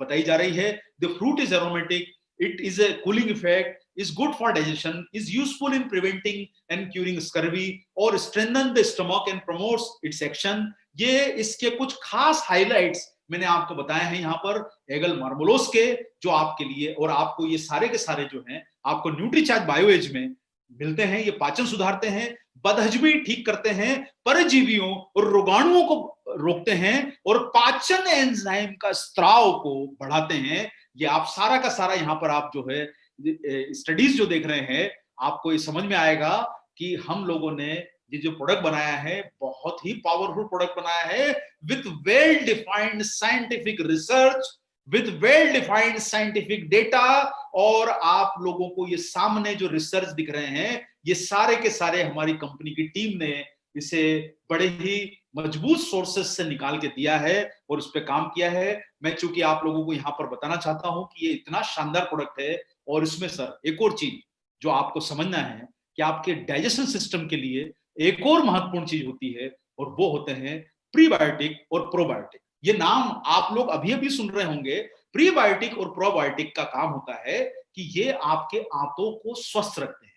बताई जा रही है। The fruit is aromatic, it is a cooling effect, is good for digestion, is useful in preventing and curing scurvy, और strengthen the stomach and promotes its action। ये इसके कुछ खास हाइलाइट्स मैंने आपको बताए हैं यहाँ पर एगल मार्मोलोस के, जो आपके लिए, और आपको ये सारे के सारे जो हैं आपको न्यूट्रीचार्ज बायोएज में मिलते हैं। ये पाचन सुधारते हैं, बदहजमी ठीक करते हैं, परजीवियों और रोगाणुओं को रोकते हैं, और पाचन एंजाइम का स्त्राव को बढ़ाते हैं, ये आप सारा का सारा यहाँ पर आप जो है स्टडीज जो देख रहे हैं, आपको ये समझ में आएगा कि हम लोगों ने ये जो प्रोडक्ट बनाया है बहुत ही पावरफुल प्रोडक्ट बनाया है, with well defined scientific research, with well defined scientific data. और आप लोगों को ये सामने जो रिसर्च दिख रहे हैं, ये सारे के सारे हमारी कंपनी की टीम ने इसे बड़े ही मजबूत सोर्सेस से निकाल के दिया है और उस पर काम किया है। मैं चूंकि आप लोगों को यहाँ पर बताना चाहता हूं कि ये इतना शानदार प्रोडक्ट है, और इसमें सर एक और चीज जो आपको समझना है कि आपके डाइजेशन सिस्टम के लिए एक और महत्वपूर्ण चीज होती है, और वो होते हैं प्रीबायोटिक और प्रोबायोटिक। ये नाम आप लोग अभी अभी सुन रहे होंगे। प्रीबायोटिक और प्रोबायोटिक का काम होता है कि ये आपके आंतों को स्वस्थ रखते हैं।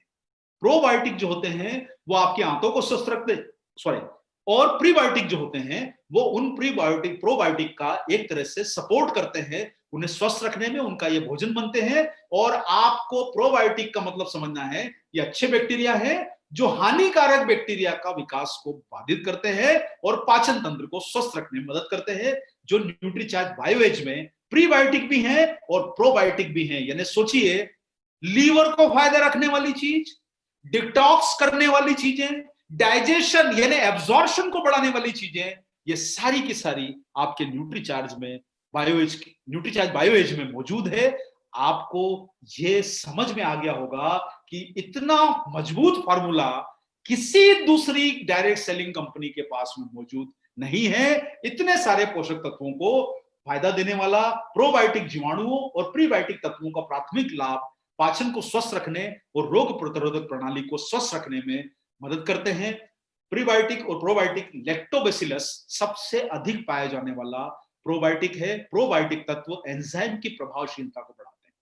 प्रोबायोटिक जो होते हैं वो आपके आंतों को स्वस्थ रखते, सॉरी, और प्रीबायोटिक जो होते हैं वो उन प्रीबायोटिक प्रोबायोटिक का एक तरह से सपोर्ट करते हैं, उन्हें स्वस्थ रखने में, उनका ये भोजन बनते हैं। और आपको प्रोबायोटिक का मतलब समझना है, ये अच्छे बैक्टीरिया है जो हानिकारक बैक्टीरिया का विकास को बाधित करते हैं और पाचन तंत्र को स्वस्थ रखने में मदद करते हैं। जो न्यूट्रीचार्ज बायोएज में प्रीबायोटिक भी हैं और प्रोबायोटिक भी हैं, यानी सोचिए, लीवर को फायदा रखने वाली चीज, डिटॉक्स करने वाली चीजें, डाइजेशन यानी एब्जॉर्प्शन को बढ़ाने वाली चीजें, ये सारी की सारी आपके न्यूट्रीचार्ज बायोएज में मौजूद है। आपको ये समझ में आ गया होगा कि इतना मजबूत फार्मूला किसी दूसरी डायरेक्ट सेलिंग कंपनी के पास में मौजूद नहीं है। इतने सारे पोषक तत्वों को फायदा देने वाला प्रोबायोटिक जीवाणुओं और प्रीबायोटिक तत्वों का प्राथमिक लाभ पाचन को स्वस्थ रखने और रोग प्रतिरोधक प्रणाली को स्वस्थ रखने में मदद करते हैं। प्रीबायोटिक और प्रोबायोटिक लैक्टोबैसिलस सबसे अधिक पाया जाने वाला प्रोबायोटिक है। प्रोबायोटिक तत्व एंजाइम की प्रभावशीलता को बढ़ाते हैं,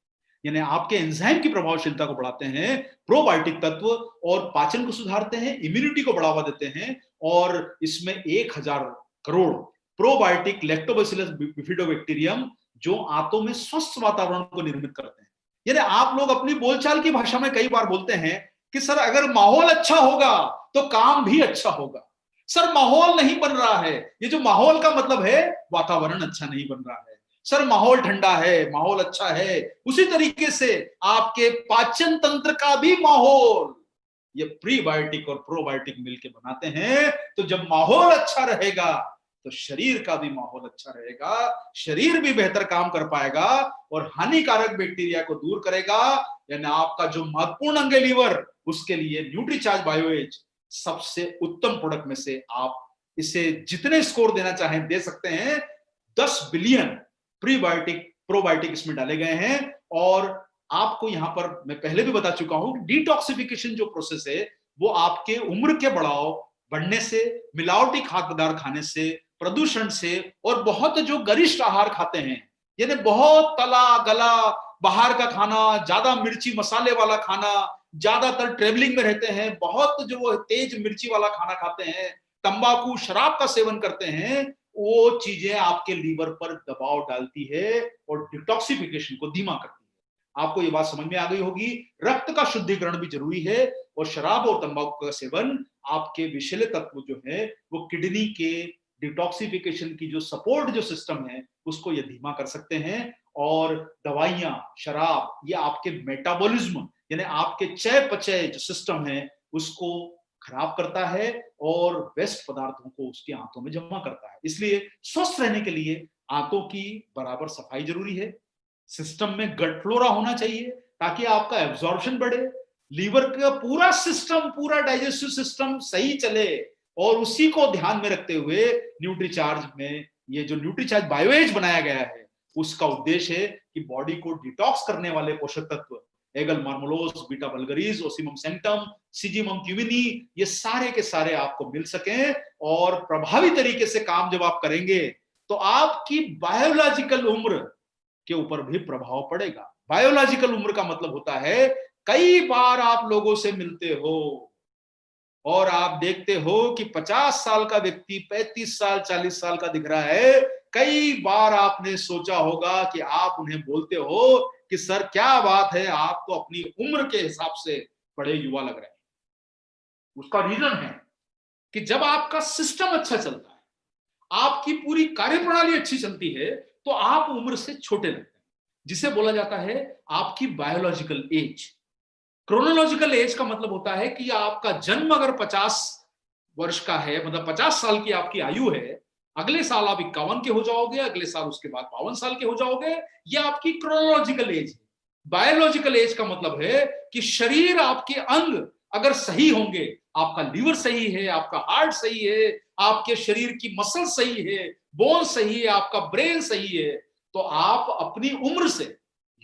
यानी आपके एंजाइम की प्रभावशीलता को बढ़ाते हैं प्रोबायोटिक तत्व, और पाचन को सुधारते हैं, इम्यूनिटी को बढ़ावा देते हैं। और इसमें 1000 करोड़ प्रोबायोटिक लैक्टोबैसिलस बिफिडोबैक्टीरियम जो आंतों में स्वस्थ वातावरण को निर्मित करते हैं। यानी आप लोग अपनी बोलचाल की भाषा में कई बार बोलते हैं कि सर अगर माहौल अच्छा होगा तो काम भी अच्छा होगा। सर माहौल नहीं बन रहा है, ये जो माहौल का मतलब है वातावरण अच्छा नहीं बन रहा है। सर माहौल ठंडा है, माहौल अच्छा है, उसी तरीके से आपके पाचन तंत्र का भी माहौल ये प्रीबायोटिक और प्रोबायोटिक मिलकर बनाते हैं। तो जब माहौल अच्छा रहेगा तो शरीर का भी माहौल अच्छा रहेगा, शरीर भी बेहतर काम कर पाएगा और हानिकारक बैक्टीरिया को दूर करेगा। यानी आपका जो महत्वपूर्ण अंग है लीवर, उसके लिए न्यूट्रीचार्ज बायोएज सबसे उत्तम प्रोडक्ट में से आप इसे जितने स्कोर देना चाहें दे सकते हैं। 10 बिलियन प्रीबायोटिक प्रोबायोटिक इसमें डाले गए हैं। और आपको यहां पर मैं पहले भी बता चुका हूं, डिटॉक्सिफिकेशन जो प्रोसेस है वो आपके उम्र के बढ़ने से, मिलावटी खाद्य पदार्थ खाने से, प्रदूषण से, और बहुत जो गरिष्ठ आहार खाते हैं, यानी बहुत तला गला बाहर का खाना, ज्यादा मिर्ची मसाले वाला खाना, ज्यादातर ट्रेवलिंग में रहते हैं, बहुत जो वो तेज मिर्ची वाला खाना खाते हैं, तंबाकू शराब का सेवन करते हैं, वो चीजें आपके लीवर पर दबाव डालती है और डिटॉक्सिफिकेशन को धीमा करती है। आपको ये बात समझ में आ गई होगी। रक्त का शुद्धिकरण भी जरूरी है, और शराब और तंबाकू का सेवन आपके विषैले तत्व जो है वो किडनी के डिटॉक्सिफिकेशन की जो सपोर्ट जो सिस्टम है उसको ये धीमा कर सकते हैं। और दवाइयां, शराब, ये आपके मेटाबॉलिज्म यानी आपके चयापचय जो सिस्टम है उसको खराब करता है और वेस्ट पदार्थों को उसके आंतों में जमा करता है। इसलिए स्वस्थ रहने के लिए आंतों की बराबर सफाई जरूरी है, सिस्टम में गट फ्लोरा होना चाहिए ताकि आपका एब्जॉर्प्शन बढ़े, लीवर का पूरा सिस्टम, पूरा डाइजेस्टिव सिस्टम सही चले। और उसी को ध्यान में रखते हुए न्यूट्रीचार्ज में ये जो न्यूट्रीचार्ज बायोएज बनाया गया है उसका उद्देश्य है कि बॉडी को डिटॉक्स करने वाले पोषक तत्व Aegle marmelos, Beta vulgaris, Ocimum sanctum, Syzygium cumini, ये सारे के सारे आपको मिल सकें। और प्रभावी तरीके से काम जब आप करेंगे तो आपकी बायोलॉजिकल उम्र के ऊपर भी प्रभाव पड़ेगा। बायोलॉजिकल उम्र का मतलब होता है कई बार आप लोगों से मिलते हो और आप देखते हो कि 50 साल का व्यक्ति 35 साल 40 साल का दिख रहा है। कई बार आपने सोचा होगा कि आप उन्हें बोलते हो कि सर क्या बात है, आप तो अपनी उम्र के हिसाब से बड़े युवा लग रहे हैं। उसका रीजन है कि जब आपका सिस्टम अच्छा चलता है, आपकी पूरी कार्यप्रणाली अच्छी चलती है, तो आप उम्र से छोटे लगते हैं। जिसे बोला जाता है आपकी बायोलॉजिकल एज। क्रोनोलॉजिकल एज का मतलब होता है कि आपका जन्म अगर 50 वर्ष का है, मतलब 50 साल की आपकी आयु है, अगले साल आप 51 के हो जाओगे, अगले साल उसके बाद 52 साल के हो जाओगे, यह आपकी क्रोनोलॉजिकल एज है। बायोलॉजिकल एज का मतलब है कि शरीर, आपके अंग अगर सही होंगे, आपका लीवर सही है, आपका हार्ट सही है, आपके शरीर की मसल सही है, बोन सही है, आपका ब्रेन सही है, तो आप अपनी उम्र से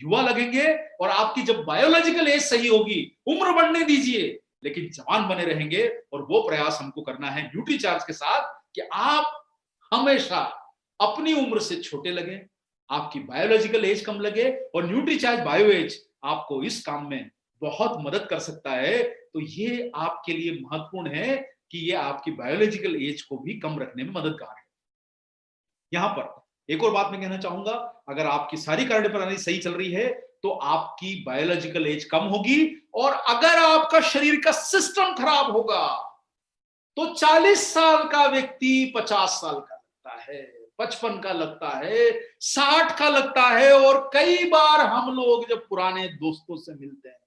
युवा लगेंगे। और आपकी जब बायोलॉजिकल एज सही होगी, उम्र बढ़ने दीजिए लेकिन जवान बने रहेंगे। और वो प्रयास हमको करना है न्यूट्रीचार्ज के साथ कि आप हमेशा अपनी उम्र से छोटे लगे, आपकी बायोलॉजिकल एज कम लगे, और न्यूट्रीचार्ज बायो एज आपको इस काम में बहुत मदद कर सकता है। तो ये आपके लिए महत्वपूर्ण है कि ये आपकी बायोलॉजिकल एज को भी कम रखने में मददगार है। यहां पर एक और बात मैं कहना चाहूंगा, अगर आपकी सारी कार्य प्रणाली सही चल रही है तो आपकी बायोलॉजिकल एज कम होगी। और अगर आपका शरीर का सिस्टम खराब होगा तो 40 साल का व्यक्ति 50 साल का लगता है, 55 का लगता है, 60 का लगता है। और कई बार हम लोग जब पुराने दोस्तों से मिलते हैं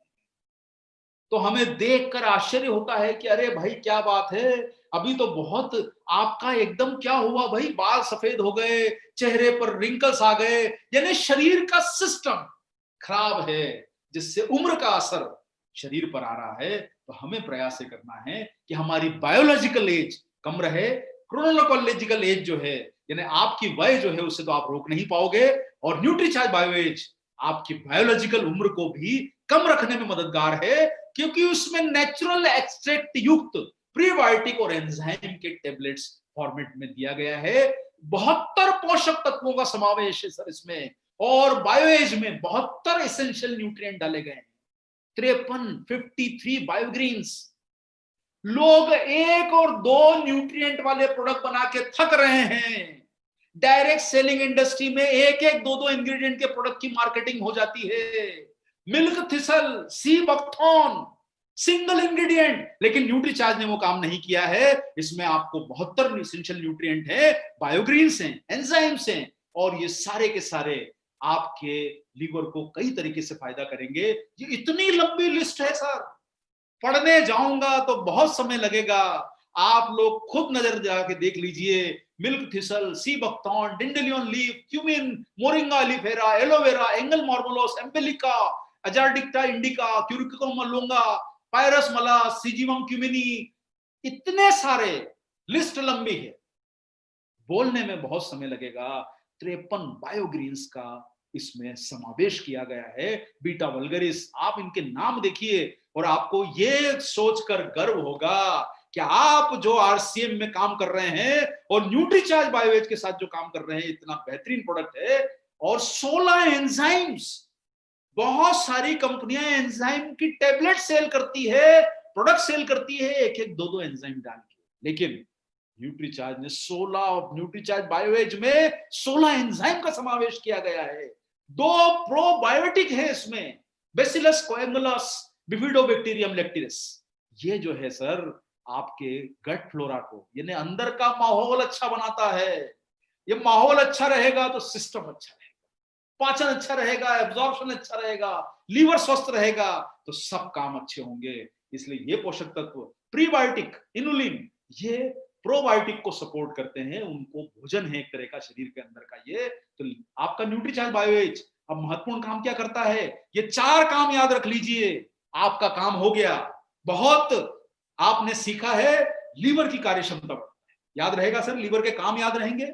तो हमें देखकर आश्चर्य होता है कि अरे भाई क्या बात है, अभी तो बहुत आपका एकदम क्या हुआ भाई, बाल सफेद हो गए, चेहरे पर रिंकल्स आ गए। यानी शरीर का सिस्टम खराब है, जिससे उम्र का असर शरीर पर आ रहा है। तो हमें प्रयास ये करना है कि हमारी बायोलॉजिकल एज कम रहे। क्रोनोलॉजिकल एज जो है, यानी आपकी वय जो है, उसे तो आप रोक नहीं पाओगे। और न्यूट्रीचार्ज बायो एज आपकी बायोलॉजिकल उम्र को भी कम रखने में मददगार है, क्योंकि उसमें नेचुरल एक्सट्रैक्ट युक्त प्रीबायोटिक और एंजाइम के टेबलेट्स फॉर्मेट में दिया गया है। 72 पोषक तत्वों का समावेश है सर इसमें, और बायोएज में 72 एसेंशियल न्यूट्रिएंट डाले गए हैं, 53 बायोग्रीन्स। लोग 1 और 2 न्यूट्रिएंट वाले प्रोडक्ट बना के थक रहे हैं। डायरेक्ट सेलिंग इंडस्ट्री में 1-1, 2-2 इंग्रेडिएंट के प्रोडक्ट की मार्केटिंग हो जाती है। Milk thistle, sea buckthorn, single ingredient. लेकिन न्यूट्रीचार्ज ने वो काम नहीं किया है। इसमें आपको 72 एसेंशियल न्यूट्रिएंट है, बायोग्रीन्स हैं, एंजाइम्स हैं, और ये सारे के सारे आपके लीवर को कई तरीके से फायदा करेंगे। ये इतनी लंबी लिस्ट है सर, पढ़ने जाऊंगा तो बहुत समय लगेगा। आप लोग खुद नजर जाके देख लीजिए। Milk thistle, sea buckthorn, dandelion leaf, cumin, moringa oleifera, aloe vera, aegle marmelos, emblica, अजारडिक्टा indica, curcuma longa, pyrus malus, syzygium क्यूमिनी, इतने सारे, लिस्ट लंबी है, बोलने में बहुत समय लगेगा। 53 बायोग्रीन्स का इसमें समावेश किया गया है। बीटा वल्गरिस, आप इनके नाम देखिए और आपको ये सोचकर गर्व होगा कि आप जो आरसीएम में काम कर रहे हैं और न्यूट्रीचार्ज बायोएज के साथ जो काम कर रहे हैं, इतना बेहतरीन प्रोडक्ट है। और 16 एंजाइम्स, बहुत सारी कंपनियां एंजाइम की टेबलेट सेल करती है, प्रोडक्ट सेल करती है, 1-1, 2-2 एंजाइम डाल के। लेकिन न्यूट्रीचार्ज ने 16, न्यूट्रीचार्ज बायोएज में 16 एंजाइम का समावेश किया गया है। 2 प्रोबायोटिक है इसमें, बेसिलस कोएगुलस, बिफिडोबैक्टीरियम लेक्टिरिस। ये जो है सर आपके गट फ्लोरा को, यानी अंदर का माहौल अच्छा बनाता है। ये माहौल अच्छा रहेगा तो सिस्टम अच्छा रहेगा, पाचन अच्छा रहेगा, एब्जॉर्प्शन अच्छा रहेगा, लीवर स्वस्थ रहेगा, तो सब काम अच्छे होंगे। इसलिए ये पोषक तत्व प्रीबायोटिक, इनुलिन, ये प्रोबायोटिक को सपोर्ट करते हैं। उनको भोजन है एक तरह का शरीर के अंदर का। ये तो आपका न्यूट्रीचार्ज बायोएज अब महत्वपूर्ण काम क्या करता है, ये 4 काम याद रख लीजिए, आपका काम हो गया। बहुत आपने सीखा है, लीवर की कार्यक्षमता बढ़ता है, याद रहेगा सर, लीवर के काम याद रहेंगे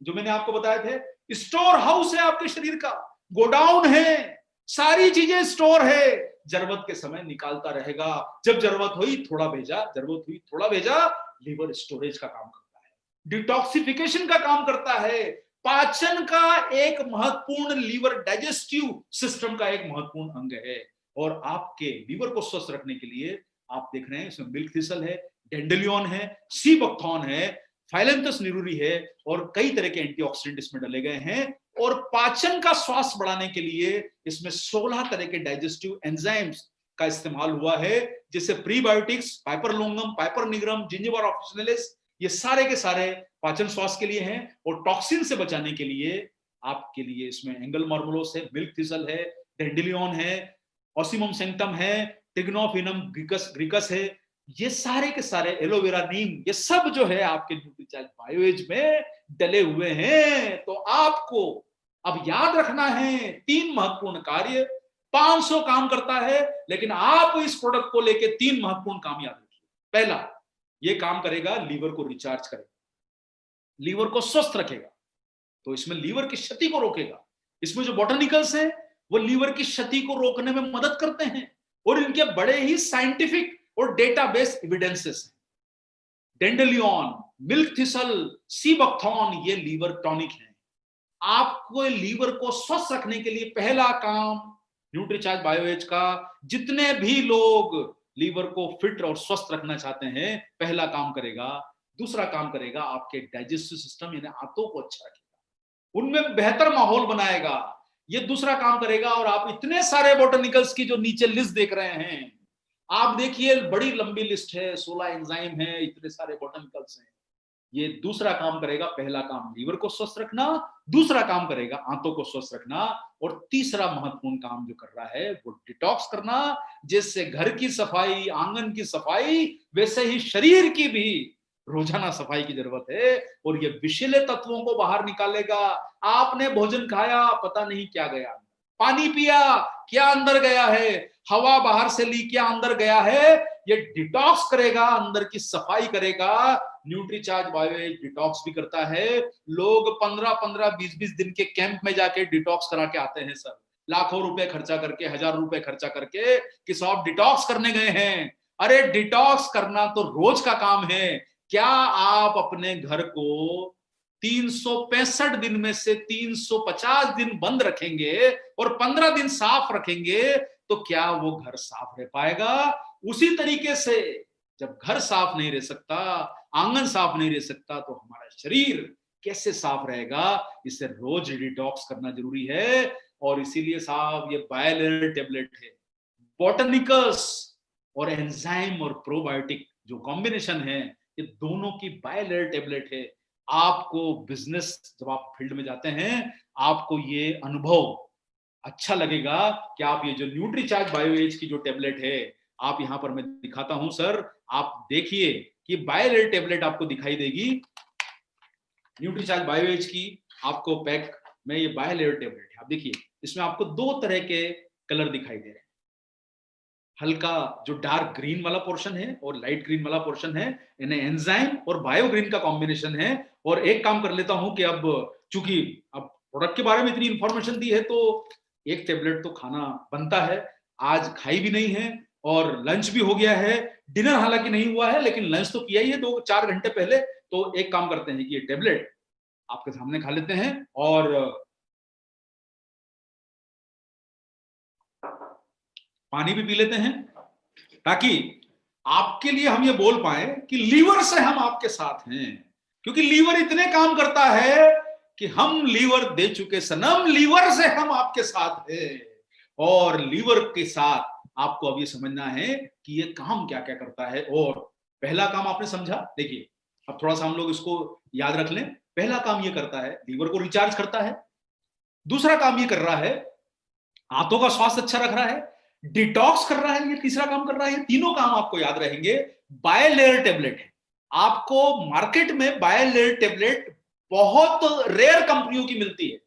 जो मैंने आपको बताए थे। स्टोर हाउस है आपके शरीर का, गोडाउन है, सारी चीजें स्टोर है, जरूरत के समय निकालता रहेगा। जब जरूरत हुई थोड़ा भेजा, जरूरत हुई थोड़ा भेजा। लीवर स्टोरेज का काम करता है, डिटॉक्सिफिकेशन का काम करता है, पाचन का एक महत्वपूर्ण, लीवर डाइजेस्टिव सिस्टम का एक महत्वपूर्ण अंग है। और आपके लीवर को स्वस्थ रखने के लिए आप देख रहे हैं इसमें मिल्क थिसल है, डेंडेलियन है, सी बकथॉर्न है, फाइलेंथस निरूरी है, और कई तरह के एंटीऑक्सीडेंट इसमें डाले गए हैं। और पाचन का स्वास्थ्य बढ़ाने के लिए इसमें 16 तरह के डाइजेस्टिव एंजाइम्स का इस्तेमाल हुआ है, जैसे प्रीबायोटिक्स, पाइपरलोंगम, पाइपरनिग्रम, जिंजिबर ऑफिसिनालिस, ये सारे के सारे पाचन स्वास्थ्य के लिए हैं। और टॉक्सिन से बचाने के लिए आपके लिए इसमें एंगल मार्मोलोस है, मिल्क थिसल है, डेंडिलियन है, ऑसिमम सेंक्टम है, टिग्नोफिनम ग्रीकस है, ये सारे के सारे, एलोवेरा नीम, ये सब जो है आपके न्यूट्रीचार्ज बायोएज में डले हुए हैं। तो आपको अब याद रखना है 3 महत्वपूर्ण कार्य, 500 काम करता है, लेकिन आप इस प्रोडक्ट को लेके 3 महत्वपूर्ण काम याद रखिए। पहला, ये काम करेगा, लीवर को रिचार्ज करेगा, लीवर को स्वस्थ रखेगा, तो इसमें लीवर की क्षति को रोकेगा। इसमें जो बॉटनिकल्स हैं वो लीवर की क्षति को रोकने में मदद करते हैं और इनके बड़े ही साइंटिफिक और डेटाबेस एविडेंसेस हैं। Dandelion, milk thistle, sea buckthorn, ये लीवर टॉनिक है। आपको लीवर को स्वस्थ रखने के लिए पहला काम न्यूट्रीचार्ज बायोएज का, जितने भी लोग लीवर को फिट और स्वस्थ रखना चाहते हैं, पहला काम करेगा। दूसरा काम करेगा, आपके डाइजेस्टिव सिस्टम यानी आंतों को अच्छा रखेगा, उनमें बेहतर माहौल बनाएगा, ये दूसरा काम करेगा। और आप इतने सारे बॉटनिकल्स की जो नीचे लिस्ट देख रहे हैं, आप देखिए बड़ी लंबी लिस्ट है, 16 एंजाइम है, इतने सारे बॉटनिकल्स हैं। ये दूसरा काम करेगा। पहला काम लीवर को स्वस्थ रखना, दूसरा काम करेगा आंतों को स्वस्थ रखना, और तीसरा महत्वपूर्ण काम जो कर रहा है वो डिटॉक्स करना, जिससे घर की सफाई, आंगन की सफाई, वैसे ही शरीर की भी रोजाना सफाई की जरूरत है। और ये विषैले तत्वों को बाहर निकालेगा। आपने भोजन खाया, पता नहीं क्या गया, पानी पिया, क्या अंदर गया है, हवा बाहर से ली, क्या अंदर गया है, ये डिटॉक्स करेगा, अंदर की सफाई करेगा। न्यूट्रीचार्ज बायोएज डिटॉक्स भी करता है। लोग 15-15, 20-20 दिन के कैंप में जाके डिटॉक्स करा के आते हैं सर, लाखों रुपए खर्चा करके, 1000 रुपए खर्चा करके, कि सब डिटॉक्स करने गए हैं। अरे डिटॉक्स करना तो रोज का काम है। क्या आप अपने घर को 365 दिन में से 350 दिन बंद रखेंगे और 15 दिन साफ रखेंगे, तो क्या वो घर साफ रह पाएगा? उसी तरीके से जब घर साफ नहीं रह सकता, आंगन साफ नहीं रह सकता, तो हमारा शरीर कैसे साफ रहेगा? इसे रोज डिटॉक्स करना जरूरी है। और इसीलिए साहब ये बायलेयर टेबलेट है, बॉटनिकल्स और एंजाइम और प्रोबायोटिक जो कॉम्बिनेशन है, ये दोनों की बायलेयर टेबलेट है। आपको बिजनेस, जब आप फील्ड में जाते हैं, आपको ये अनुभव अच्छा लगेगा कि आप ये जो न्यूट्रीचार्ज बायोएज की जो टेबलेट है, आप यहां पर मैं दिखाता हूं सर, आप देखिए कि बायलेयर टेबलेट आपको दिखाई देगी। न्यूट्रीचार्ज बायोएज की आपको पैक में ये बायलेयर टेबलेट है। आप देखिए, इसमें आपको 2 तरह के कलर दिखाई दे रहे हैं, हल्का जो डार्क ग्रीन वाला पोर्शन है और लाइट ग्रीन वाला पोर्शन है, इन्हें एंजाइम और बायोग्रीन का कॉम्बिनेशन है। और एक काम कर लेता हूं कि अब चूंकि अब प्रोडक्ट के बारे में इतनी इंफॉर्मेशन दी है, तो एक टेबलेट तो खाना बनता है। आज खाई भी नहीं है और लंच भी हो गया है, डिनर हालांकि नहीं हुआ है, लेकिन लंच तो किया ही है 2-4 घंटे पहले। तो एक काम करते हैं कि ये टेबलेट आपके सामने खा लेते हैं और पानी भी पी लेते हैं, ताकि आपके लिए हम ये बोल पाए कि लीवर से हम आपके साथ हैं। क्योंकि लीवर इतने काम करता है कि हम लीवर दे चुके सनम, लीवर से हम आपके साथ हैं। और लीवर के साथ आपको अब ये समझना है कि ये काम क्या क्या करता है। और पहला काम आपने समझा, देखिए अब थोड़ा सा हम लोग इसको याद रख लें। पहला काम ये करता है, लीवर को रिचार्ज करता है। दूसरा काम ये कर रहा है, आंतों का स्वास्थ्य अच्छा रख रहा है, डिटॉक्स कर रहा है, ये तीसरा काम कर रहा है। ये तीनों काम आपको याद रहेंगे। बायलेयर टेबलेट है, आपको मार्केट में बायलेयर टेबलेट बहुत रेयर कंपनियों की मिलती है,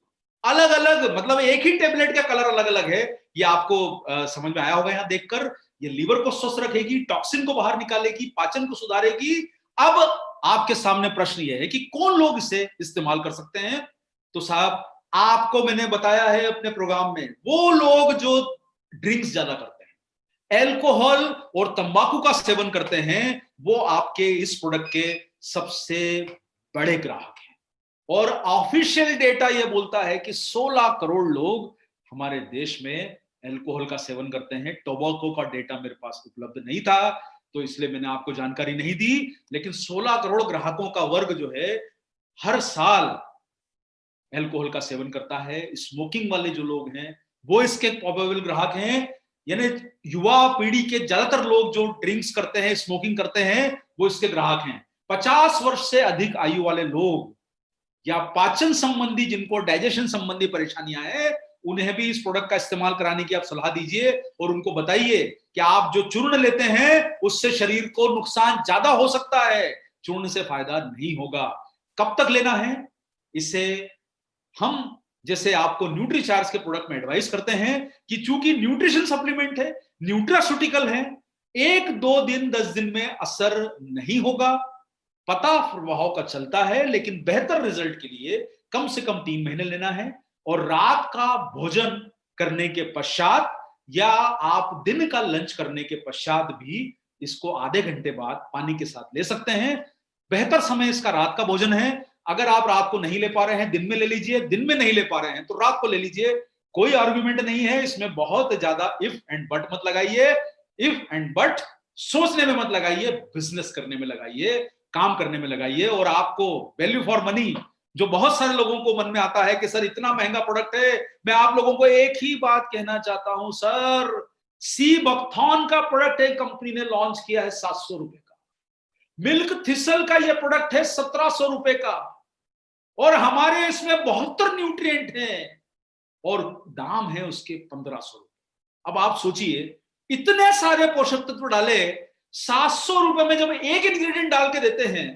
अलग अलग, मतलब एक ही टेबलेट का कलर अलग अलग है। ये आपको समझ में आया होगा यहां देखकर। ये लीवर को स्वस्थ रखेगी, टॉक्सिन को बाहर निकालेगी, पाचन को सुधारेगी। अब आपके सामने प्रश्न ये है कि कौन लोग इसे इस्तेमाल कर सकते हैं? तो साहब, आपको मैंने बताया है अपने प्रोग्राम में, वो लोग जो ड्रिंक्स ज्यादा करते हैं, एल्कोहल और तंबाकू का सेवन करते हैं, वो आपके इस प्रोडक्ट के सबसे बड़े ग्राहक हैं। और ऑफिशियल डेटा ये बोलता है कि 16 करोड़ लोग हमारे देश में एल्कोहल का सेवन करते हैं। टोबैको का डेटा मेरे पास उपलब्ध नहीं था, तो इसलिए मैंने आपको जानकारी नहीं दी। लेकिन 16 करोड़ ग्राहकों का वर्ग जो है, हर साल एल्कोहल का सेवन करता है। स्मोकिंग वाले जो लोग हैं, वो इसके प्रोबेबल ग्राहक हैं। यानी युवा पीढ़ी के ज्यादातर लोग जो ड्रिंक्स करते हैं, स्मोकिंग करते हैं, वो इसके ग्राहक हैं। 50 वर्ष से अधिक आयु वाले लोग या पाचन संबंधी, जिनको डाइजेशन संबंधी परेशानियां हैं, उन्हें भी इस प्रोडक्ट का इस्तेमाल कराने की आप सलाह दीजिए और उनको बताइए कि आप जो चूर्ण लेते हैं उससे शरीर को नुकसान ज्यादा हो सकता है, चूर्ण से फायदा नहीं होगा। कब तक लेना है इसे हम, जैसे आपको न्यूट्रीचार्ज के प्रोडक्ट में एडवाइस करते हैं कि चूंकि न्यूट्रिशन सप्लीमेंट है, न्यूट्रास्यूटिकल है, 1-2 दिन 10 दिन में असर नहीं होगा, पता प्रभाव का चलता है, लेकिन बेहतर रिजल्ट के लिए कम से कम 3 महीने लेना है। और रात का भोजन करने के पश्चात या आप दिन का लंच करने के पश्चात भी इसको आधे घंटे बाद पानी के साथ ले सकते हैं। बेहतर समय इसका रात का भोजन है। अगर आप रात को नहीं ले पा रहे हैं, दिन में ले लीजिए, दिन में नहीं ले पा रहे हैं तो रात को ले लीजिए, कोई आर्गुमेंट नहीं है इसमें। बहुत ज्यादा इफ एंड बट मत लगाइए, इफ एंड बट सोचने में मत लगाइए, बिजनेस करने में लगाइए, काम करने में लगाइए। और आपको वैल्यू फॉर मनी, जो बहुत सारे लोगों को मन में आता है कि सर इतना महंगा प्रोडक्ट है, मैं आप लोगों को एक ही बात कहना चाहता हूं सर, सी बकथॉर्न का प्रोडक्ट एक कंपनी ने लॉन्च किया है 700 रुपए का, मिल्क थिसल का यह प्रोडक्ट है 1700 रुपए का, और हमारे इसमें 72 न्यूट्रिएंट हैं और दाम है उसके 1500 रुपए। अब आप सोचिए, इतने सारे पोषक तत्व डाले 700 रुपए में जब एक इंग्रेडिएंट डाल के देते हैं,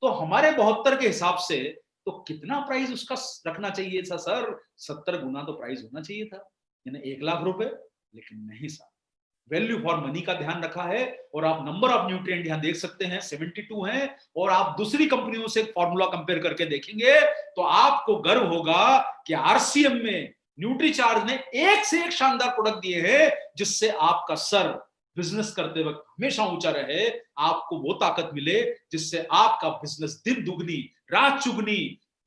तो हमारे 72 के हिसाब से तो कितना प्राइस उसका रखना चाहिए था सर? 70 गुना तो प्राइस होना चाहिए था, यानी 1 लाख रुपए। लेकिन नहीं सर, वैल्यू फॉर मनी का ध्यान रखा है। और आप नंबर ऑफ न्यूट्रिएंट यहां देख सकते हैं 72 हैं, और आप दूसरी कंपनियों से फॉर्मूला कंपेयर करके देखेंगे तो आपको गर्व होगा कि आरसीएम में न्यूट्रीचार्ज ने एक से एक शानदार प्रोडक्ट दिए हैं, जिससे आपका सर बिजनेस करते वक्त हमेशा ऊंचा रहे, आपको वो ताकत मिले जिससे आपका बिजनेस दिन दुगनी रात चुगनी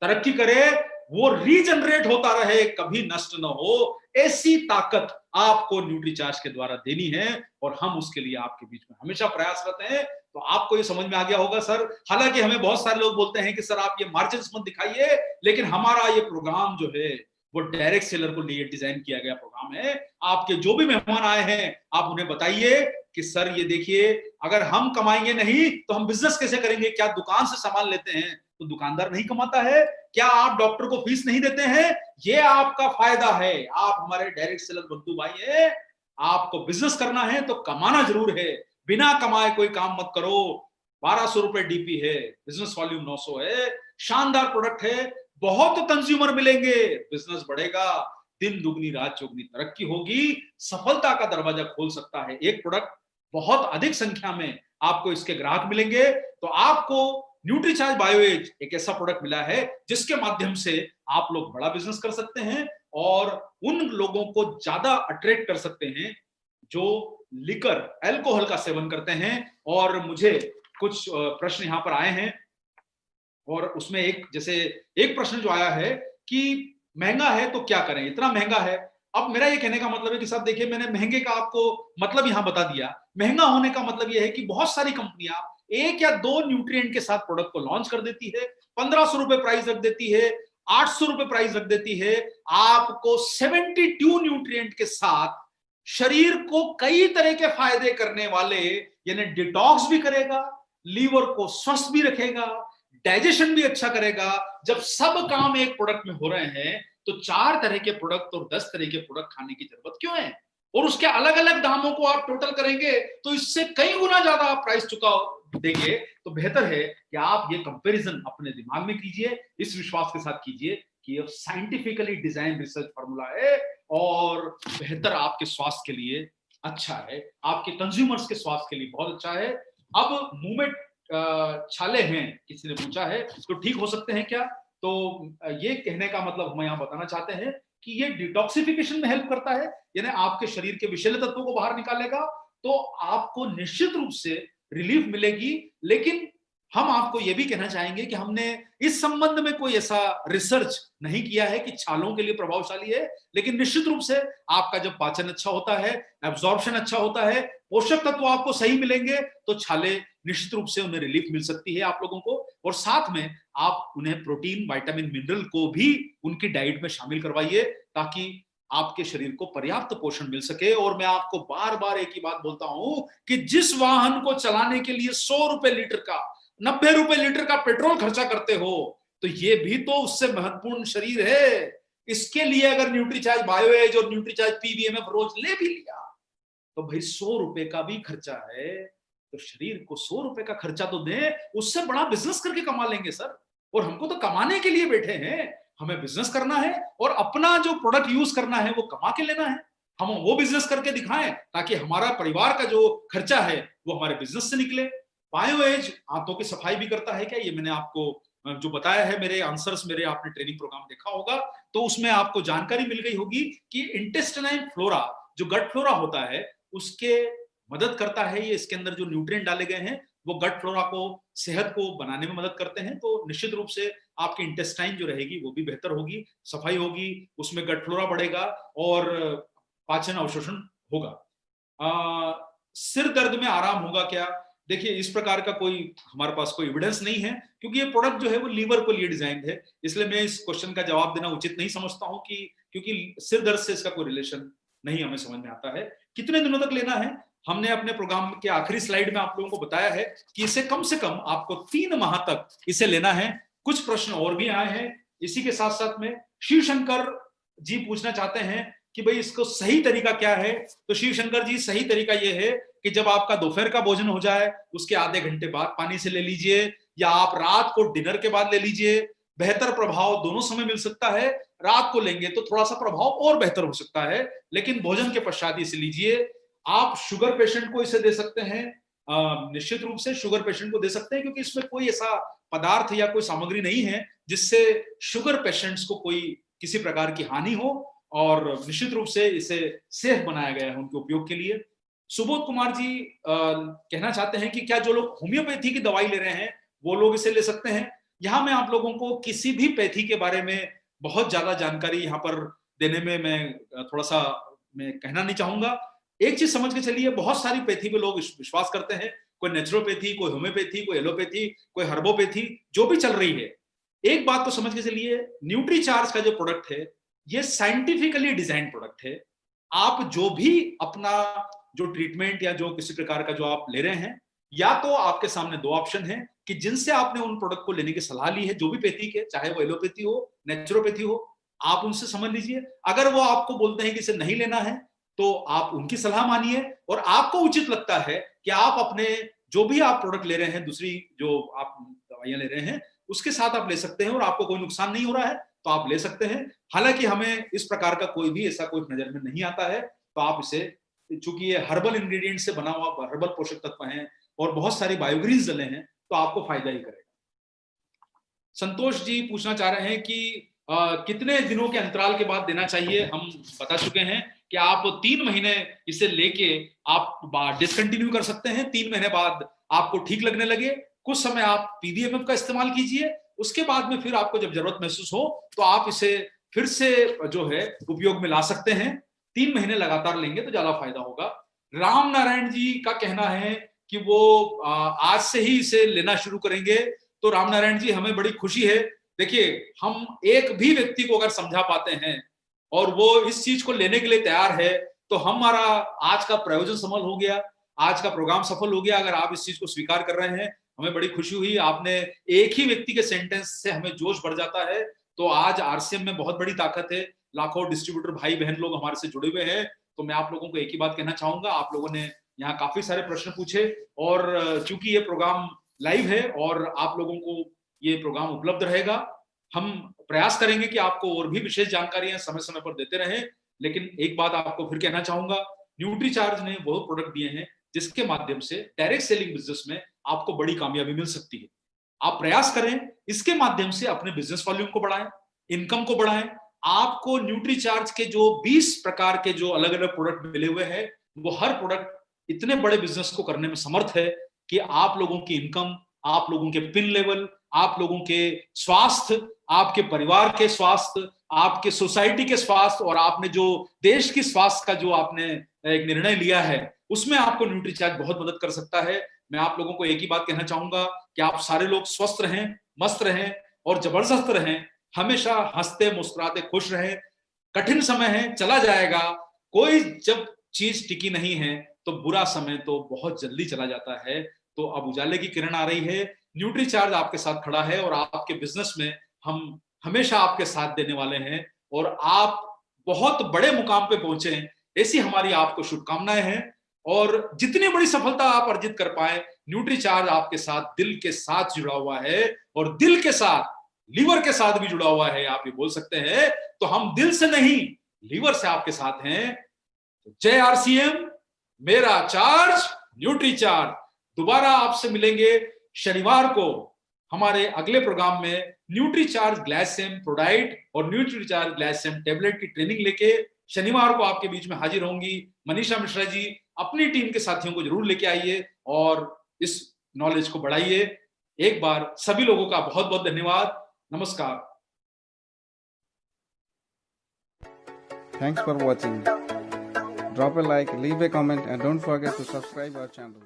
तरक्की करे, वो रीजनरेट होता रहे, कभी नष्ट ना हो। ऐसी ताकत आपको न्यूट्रीचार्ज के द्वारा देनी है और हम उसके लिए आपके बीच में हमेशा प्रयासरत हैं। तो आपको ये समझ में आ गया होगा सर। हालांकि हमें बहुत सारे लोग बोलते हैं कि सर आप ये मार्जिन मत दिखाइए, लेकिन हमारा ये प्रोग्राम जो है वो डायरेक्ट सेलर को लिए डिजाइन किया गया प्रोग्राम है। आपके जो भी मेहमान आए हैं आप उन्हें बताइए कि सर ये देखिए, अगर हम कमाएंगे नहीं तो हम बिजनेस कैसे करेंगे? क्या दुकान से सामान लेते हैं तो दुकानदार नहीं कमाता है? क्या आप डॉक्टर को फीस नहीं देते हैं? ये आपका फायदा है, आप हमारे डायरेक्ट सेलर बंधु भाई है। आपको बिजनेस करना है तो कमाना जरूर है, बिना कमाए कोई काम मत करो। 1200 रुपए डीपी है, बिजनेस वॉल्यूम 900 है, शानदार प्रोडक्ट है, बहुत कंज्यूमर मिलेंगे, बिजनेस बढ़ेगा, दिन दुगनी रात चौगनी तरक्की होगी, सफलता का दरवाजा खोल सकता है एक प्रोडक्ट। बहुत अधिक संख्या में आपको इसके ग्राहक मिलेंगे। तो आपको न्यूट्रीचार्ज बायोएज एक ऐसा प्रोडक्ट मिला है जिसके माध्यम से आप लोग बड़ा बिजनेस कर सकते हैं और उन लोगों को ज्यादा अट्रैक्ट कर सकते हैं जो लिकर अल्कोहल का सेवन करते हैं। और मुझे कुछ प्रश्न यहां पर आए हैं, और उसमें एक जैसे एक प्रश्न जो आया है कि महंगा है तो क्या करें, इतना महंगा है। अब मेरा ये कहने का मतलब है कि साहब देखिए, मैंने महंगे का आपको मतलब यहां बता दिया। महंगा होने का मतलब यह है कि बहुत सारी कंपनियां 1 या 2 न्यूट्रिएंट के साथ प्रोडक्ट को लॉन्च कर देती है, 1500 रुपए प्राइस रख देती है, 800 रुपए प्राइस रख देती है। आपको 72 न्यूट्रिएंट के साथ शरीर को कई तरह के फायदे करने वाले, यानी डिटॉक्स भी करेगा, लीवर को स्वस्थ भी रखेगा, डाइजेशन भी अच्छा करेगा। जब सब काम एक प्रोडक्ट में हो रहे हैं तो 4 तरह के प्रोडक्ट और 10 तरह के प्रोडक्ट खाने की जरूरत क्यों है? और उसके अलग अलग दामों को आप टोटल करेंगे तो इससे कई गुना ज्यादा आप प्राइस चुका देंगे। तो बेहतर है कि आप ये कंपैरिजन अपने दिमाग में कीजिए, इस विश्वास के साथ कीजिए कि ये साइंटिफिकली डिजाइन रिसर्च फार्मूला है और बेहतर आपके स्वास्थ्य के लिए अच्छा है, आपके कंज्यूमर्स के स्वास्थ्य के लिए बहुत अच्छा है। अब मुंह में छाले हैं, किसी ने पूछा है, तो ठीक हो सकते हैं क्या? तो ये कहने का मतलब हम यहाँ बताना चाहते हैं कि ये डिटॉक्सिफिकेशन में हेल्प करता है, यानी आपके शरीर के विषैले तत्वों को बाहर निकालेगा, तो आपको निश्चित रूप से रिलीफ मिलेगी। लेकिन हम आपको यह भी कहना चाहेंगे कि हमने इस संबंध में कोई ऐसा रिसर्च नहीं किया है कि छालों के लिए प्रभावशाली है, लेकिन निश्चित रूप से आपका जब पाचन अच्छा होता है, एब्जॉर्प्शन अच्छा होता है, पोषक तत्व आपको सही मिलेंगे, तो छाले निश्चित रूप से उन्हें रिलीफ मिल सकती है आप लोगों को। और साथ में आप उन्हें प्रोटीन, विटामिन, मिनरल को भी उनकी डाइट में शामिल करवाइए ताकि आपके शरीर को पर्याप्त पोषण मिल सके। और मैं आपको बार बार एक ही बात बोलता हूं कि जिस वाहन को चलाने के लिए 100 रुपए लीटर का, 90 रुपए लीटर का पेट्रोल खर्चा करते हो, तो ये भी तो उससे महत्वपूर्ण शरीर है। इसके लिए अगर न्यूट्रीचार्ज बायोएज और न्यूट्रीचार्ज पीवीएमएफ रोज ले भी लिया तो भाई 100 रुपए का भी खर्चा है। तो शरीर को 100 रुपए का खर्चा तो दें, उससे बड़ा बिजनेस करके कमा लेंगे सर। और हमको तो कमाने के लिए बैठे हैं, हमें बिजनेस करना है और अपना जो प्रोडक्ट यूज करना है वो कमा के लेना है। हम वो बिजनेस करके दिखाएं ताकि हमारा परिवार का जो खर्चा है वो हमारे बिजनेस से निकले। बायोएज आंतों की सफाई भी करता है क्या? ये मैंने आपको जो बताया है, मेरे आंसर्स, मेरे आपने ट्रेनिंग प्रोग्राम देखा होगा तो उसमें आपको जानकारी मिल गई होगी कि इंटेस्टाइनल फ्लोरा, जो गट फ्लोरा होता है, उसके मदद करता है। ये इसके अंदर जो न्यूट्रिएंट डाले गए हैं वो गट फ्लोरा को, सेहत को बनाने में मदद करते हैं। तो निश्चित रूप से आपकी इंटेस्टाइन जो रहेगी वो भी बेहतर होगी, सफाई होगी, उसमें गट फ्लोरा बढ़ेगा और पाचन अवशोषण होगा। सिर दर्द में आराम होगा क्या? देखिए, इस प्रकार का कोई हमारे पास कोई एविडेंस नहीं है क्योंकि ये प्रोडक्ट जो है वो लीवर को लिए डिजाइन है, इसलिए मैं इस क्वेश्चन का जवाब देना उचित नहीं समझता हूं कि क्योंकि सिर दर्द से इसका कोई रिलेशन नहीं हमें समझ में आता है। कितने दिनों तक लेना है? हमने अपने प्रोग्राम के आखिरी स्लाइड में आप लोगों को बताया है कि इसे कम से कम आपको 3 माह तक इसे लेना है। कुछ प्रश्न और भी आए हैं इसी के साथ साथ में। शिव शंकर जी पूछना चाहते हैं कि भाई इसको सही तरीका क्या है? तो शिव शंकर जी, सही तरीका यह है कि जब आपका दोपहर का भोजन हो जाए उसके आधे घंटे बाद पानी से ले लीजिए, या आप रात को डिनर के बाद ले लीजिए। बेहतर प्रभाव दोनों समय मिल सकता है। रात को लेंगे तो थोड़ा सा प्रभाव और बेहतर हो सकता है, लेकिन भोजन के पश्चात इसे लीजिए। आप शुगर पेशेंट को इसे दे सकते हैं, निश्चित रूप से शुगर पेशेंट को दे सकते हैं क्योंकि इसमें कोई ऐसा पदार्थ या कोई सामग्री नहीं है जिससे शुगर पेशेंट्स को कोई किसी प्रकार की हानि हो, और निश्चित रूप से इसे सेफ बनाया गया है उनके उपयोग के लिए। सुबोध कुमार जी कहना चाहते हैं कि क्या जो लोग होम्योपैथी की दवाई ले रहे हैं वो लोग इसे ले सकते हैं? यहां मैं आप लोगों को किसी भी पैथी के बारे में बहुत ज्यादा जानकारी यहां पर देने में मैं थोड़ा सा मैं कहना नहीं चाहूंगा। एक चीज समझ के चलिए, बहुत सारी पैथी पे लोग विश्वास करते हैं, कोई नेचुरोपैथी, कोई होम्योपैथी, कोई एलोपैथी, कोई हर्बोपैथी, जो भी चल रही है। एक बात तो समझ के चलिए, न्यूट्रीचार्ज का जो प्रोडक्ट है ये साइंटिफिकली डिजाइन प्रोडक्ट है। आप जो भी अपना जो ट्रीटमेंट या जो किसी प्रकार का जो आप ले रहे हैं, या तो आपके सामने 2 ऑप्शन है कि जिनसे आपने उन प्रोडक्ट को लेने की सलाह ली है, जो भी पैथी के, चाहे वो एलोपैथी हो, नेचुरोपैथी हो, आप उनसे समझ लीजिए। अगर वो आपको बोलते हैं कि इसे नहीं लेना है तो आप उनकी सलाह मानिए, और आपको उचित लगता है कि आप अपने जो भी आप प्रोडक्ट ले रहे हैं, दूसरी जो आप दवाइयां ले रहे हैं, उसके साथ आप ले सकते हैं और आपको कोई नुकसान नहीं हो रहा है तो आप ले सकते हैं। हालांकि हमें इस प्रकार का कोई भी ऐसा कोई नजर में नहीं आता है, तो आप इसे, चूंकि ये हर्बल इंग्रेडिएंट से बना हुआ हर्बल पोषक तत्व हैं और बहुत सारे बायोग्रीन्स डले हैं, तो आपको फायदा ही करेगा। संतोष जी पूछना चाह रहे हैं कि कितने दिनों के अंतराल के बाद देना चाहिए? हम बता चुके हैं कि आप 3 महीने इसे लेके आप डिसकंटिन्यू कर सकते हैं। 3 महीने बाद आपको ठीक लगने लगे, कुछ समय आप पीवीएमएफ का इस्तेमाल कीजिए, उसके बाद में फिर आपको जब जरूरत महसूस हो तो आप इसे फिर से जो है उपयोग में ला सकते हैं। 3 महीने लगातार लेंगे तो ज्यादा फायदा होगा। राम नारायण जी का कहना है कि वो आज से ही इसे लेना शुरू करेंगे। तो राम नारायण जी, हमें बड़ी खुशी है। देखिए, हम एक भी व्यक्ति को अगर समझा पाते हैं और वो इस चीज को लेने के लिए तैयार है तो हमारा आज का प्रयोजन सफल हो गया, आज का प्रोग्राम सफल हो गया। अगर आप इस चीज को स्वीकार कर रहे हैं, हमें बड़ी खुशी हुई। आपने एक ही व्यक्ति के सेंटेंस से हमें जोश बढ़ जाता है। तो आज आरसीएम में बहुत बड़ी ताकत है, लाखों डिस्ट्रीब्यूटर भाई बहन लोग हमारे से जुड़े हुए हैं। तो मैं आप लोगों को एक ही बात कहना चाहूंगा, आप लोगों ने यहाँ काफी सारे प्रश्न पूछे, और चूंकि ये प्रोग्राम लाइव है और आप लोगों को ये प्रोग्राम उपलब्ध रहेगा, हम प्रयास करेंगे कि आपको और भी विशेष जानकारियां समय समय पर देते रहें। लेकिन एक बात आपको फिर कहना चाहूंगा, न्यूट्रीचार्ज ने वो प्रोडक्ट दिए हैं जिसके माध्यम से डायरेक्ट सेलिंग बिजनेस में आपको बड़ी कामयाबी मिल सकती है। आप प्रयास करें, इसके माध्यम से अपने बिजनेस वॉल्यूम को बढ़ाएं, इनकम को बढ़ाएं। आपको न्यूट्रीचार्ज के जो 20 प्रकार के जो अलग अलग प्रोडक्ट मिले हुए हैं, वो हर प्रोडक्ट इतने बड़े बिजनेस को करने में समर्थ है कि आप लोगों की इनकम, आप लोगों के पिन लेवल, आप लोगों के स्वास्थ्य, आपके परिवार के स्वास्थ्य, आपके सोसाइटी के स्वास्थ्य, और आपने जो देश की स्वास्थ्य का जो आपने एक निर्णय लिया है, उसमें आपको न्यूट्रीचार्ज बहुत मदद कर सकता है। मैं आप लोगों को एक ही बात कहना चाहूंगा कि आप सारे लोग स्वस्थ रहें, मस्त रहें और जबरदस्त रहें। हमेशा हंसते मुस्कुराते खुश रहें। कठिन समय है, चला जाएगा। कोई जब चीज टिकी नहीं है तो बुरा समय तो बहुत जल्दी चला जाता है। तो अब उजाले की किरण आ रही है, न्यूट्रीचार्ज आपके साथ खड़ा है और आपके बिजनेस में हम हमेशा आपके साथ देने वाले हैं और आप बहुत बड़े मुकाम पे पहुंचे, ऐसी हमारी आपको शुभकामनाएं हैं। और जितनी बड़ी सफलता आप अर्जित कर पाए, न्यूट्रीचार्ज आपके साथ दिल के साथ जुड़ा हुआ है और दिल के साथ लीवर के साथ भी जुड़ा हुआ है, आप ये बोल सकते हैं। तो हम दिल से नहीं, लीवर से आपके साथ हैं। जय आरसीएम, मेरा चार्ज न्यूट्रीचार्ज। दोबारा आपसे मिलेंगे शनिवार को हमारे अगले प्रोग्राम में न्यूट्रीचार्ज ग्लाइसेम प्रोडाइट और न्यूट्रीचार्ज ग्लाइसेम टेबलेट की ट्रेनिंग लेके शनिवार को आपके बीच में हाजिर होंगी मनीषा मिश्रा जी। अपनी टीम के साथियों को जरूर लेके आइए और इस नॉलेज को बढ़ाइए। एक बार सभी लोगों का बहुत बहुत धन्यवाद। नमस्कार। Thanks for watching. Drop a like, leave a comment, and don't forget to subscribe our channel.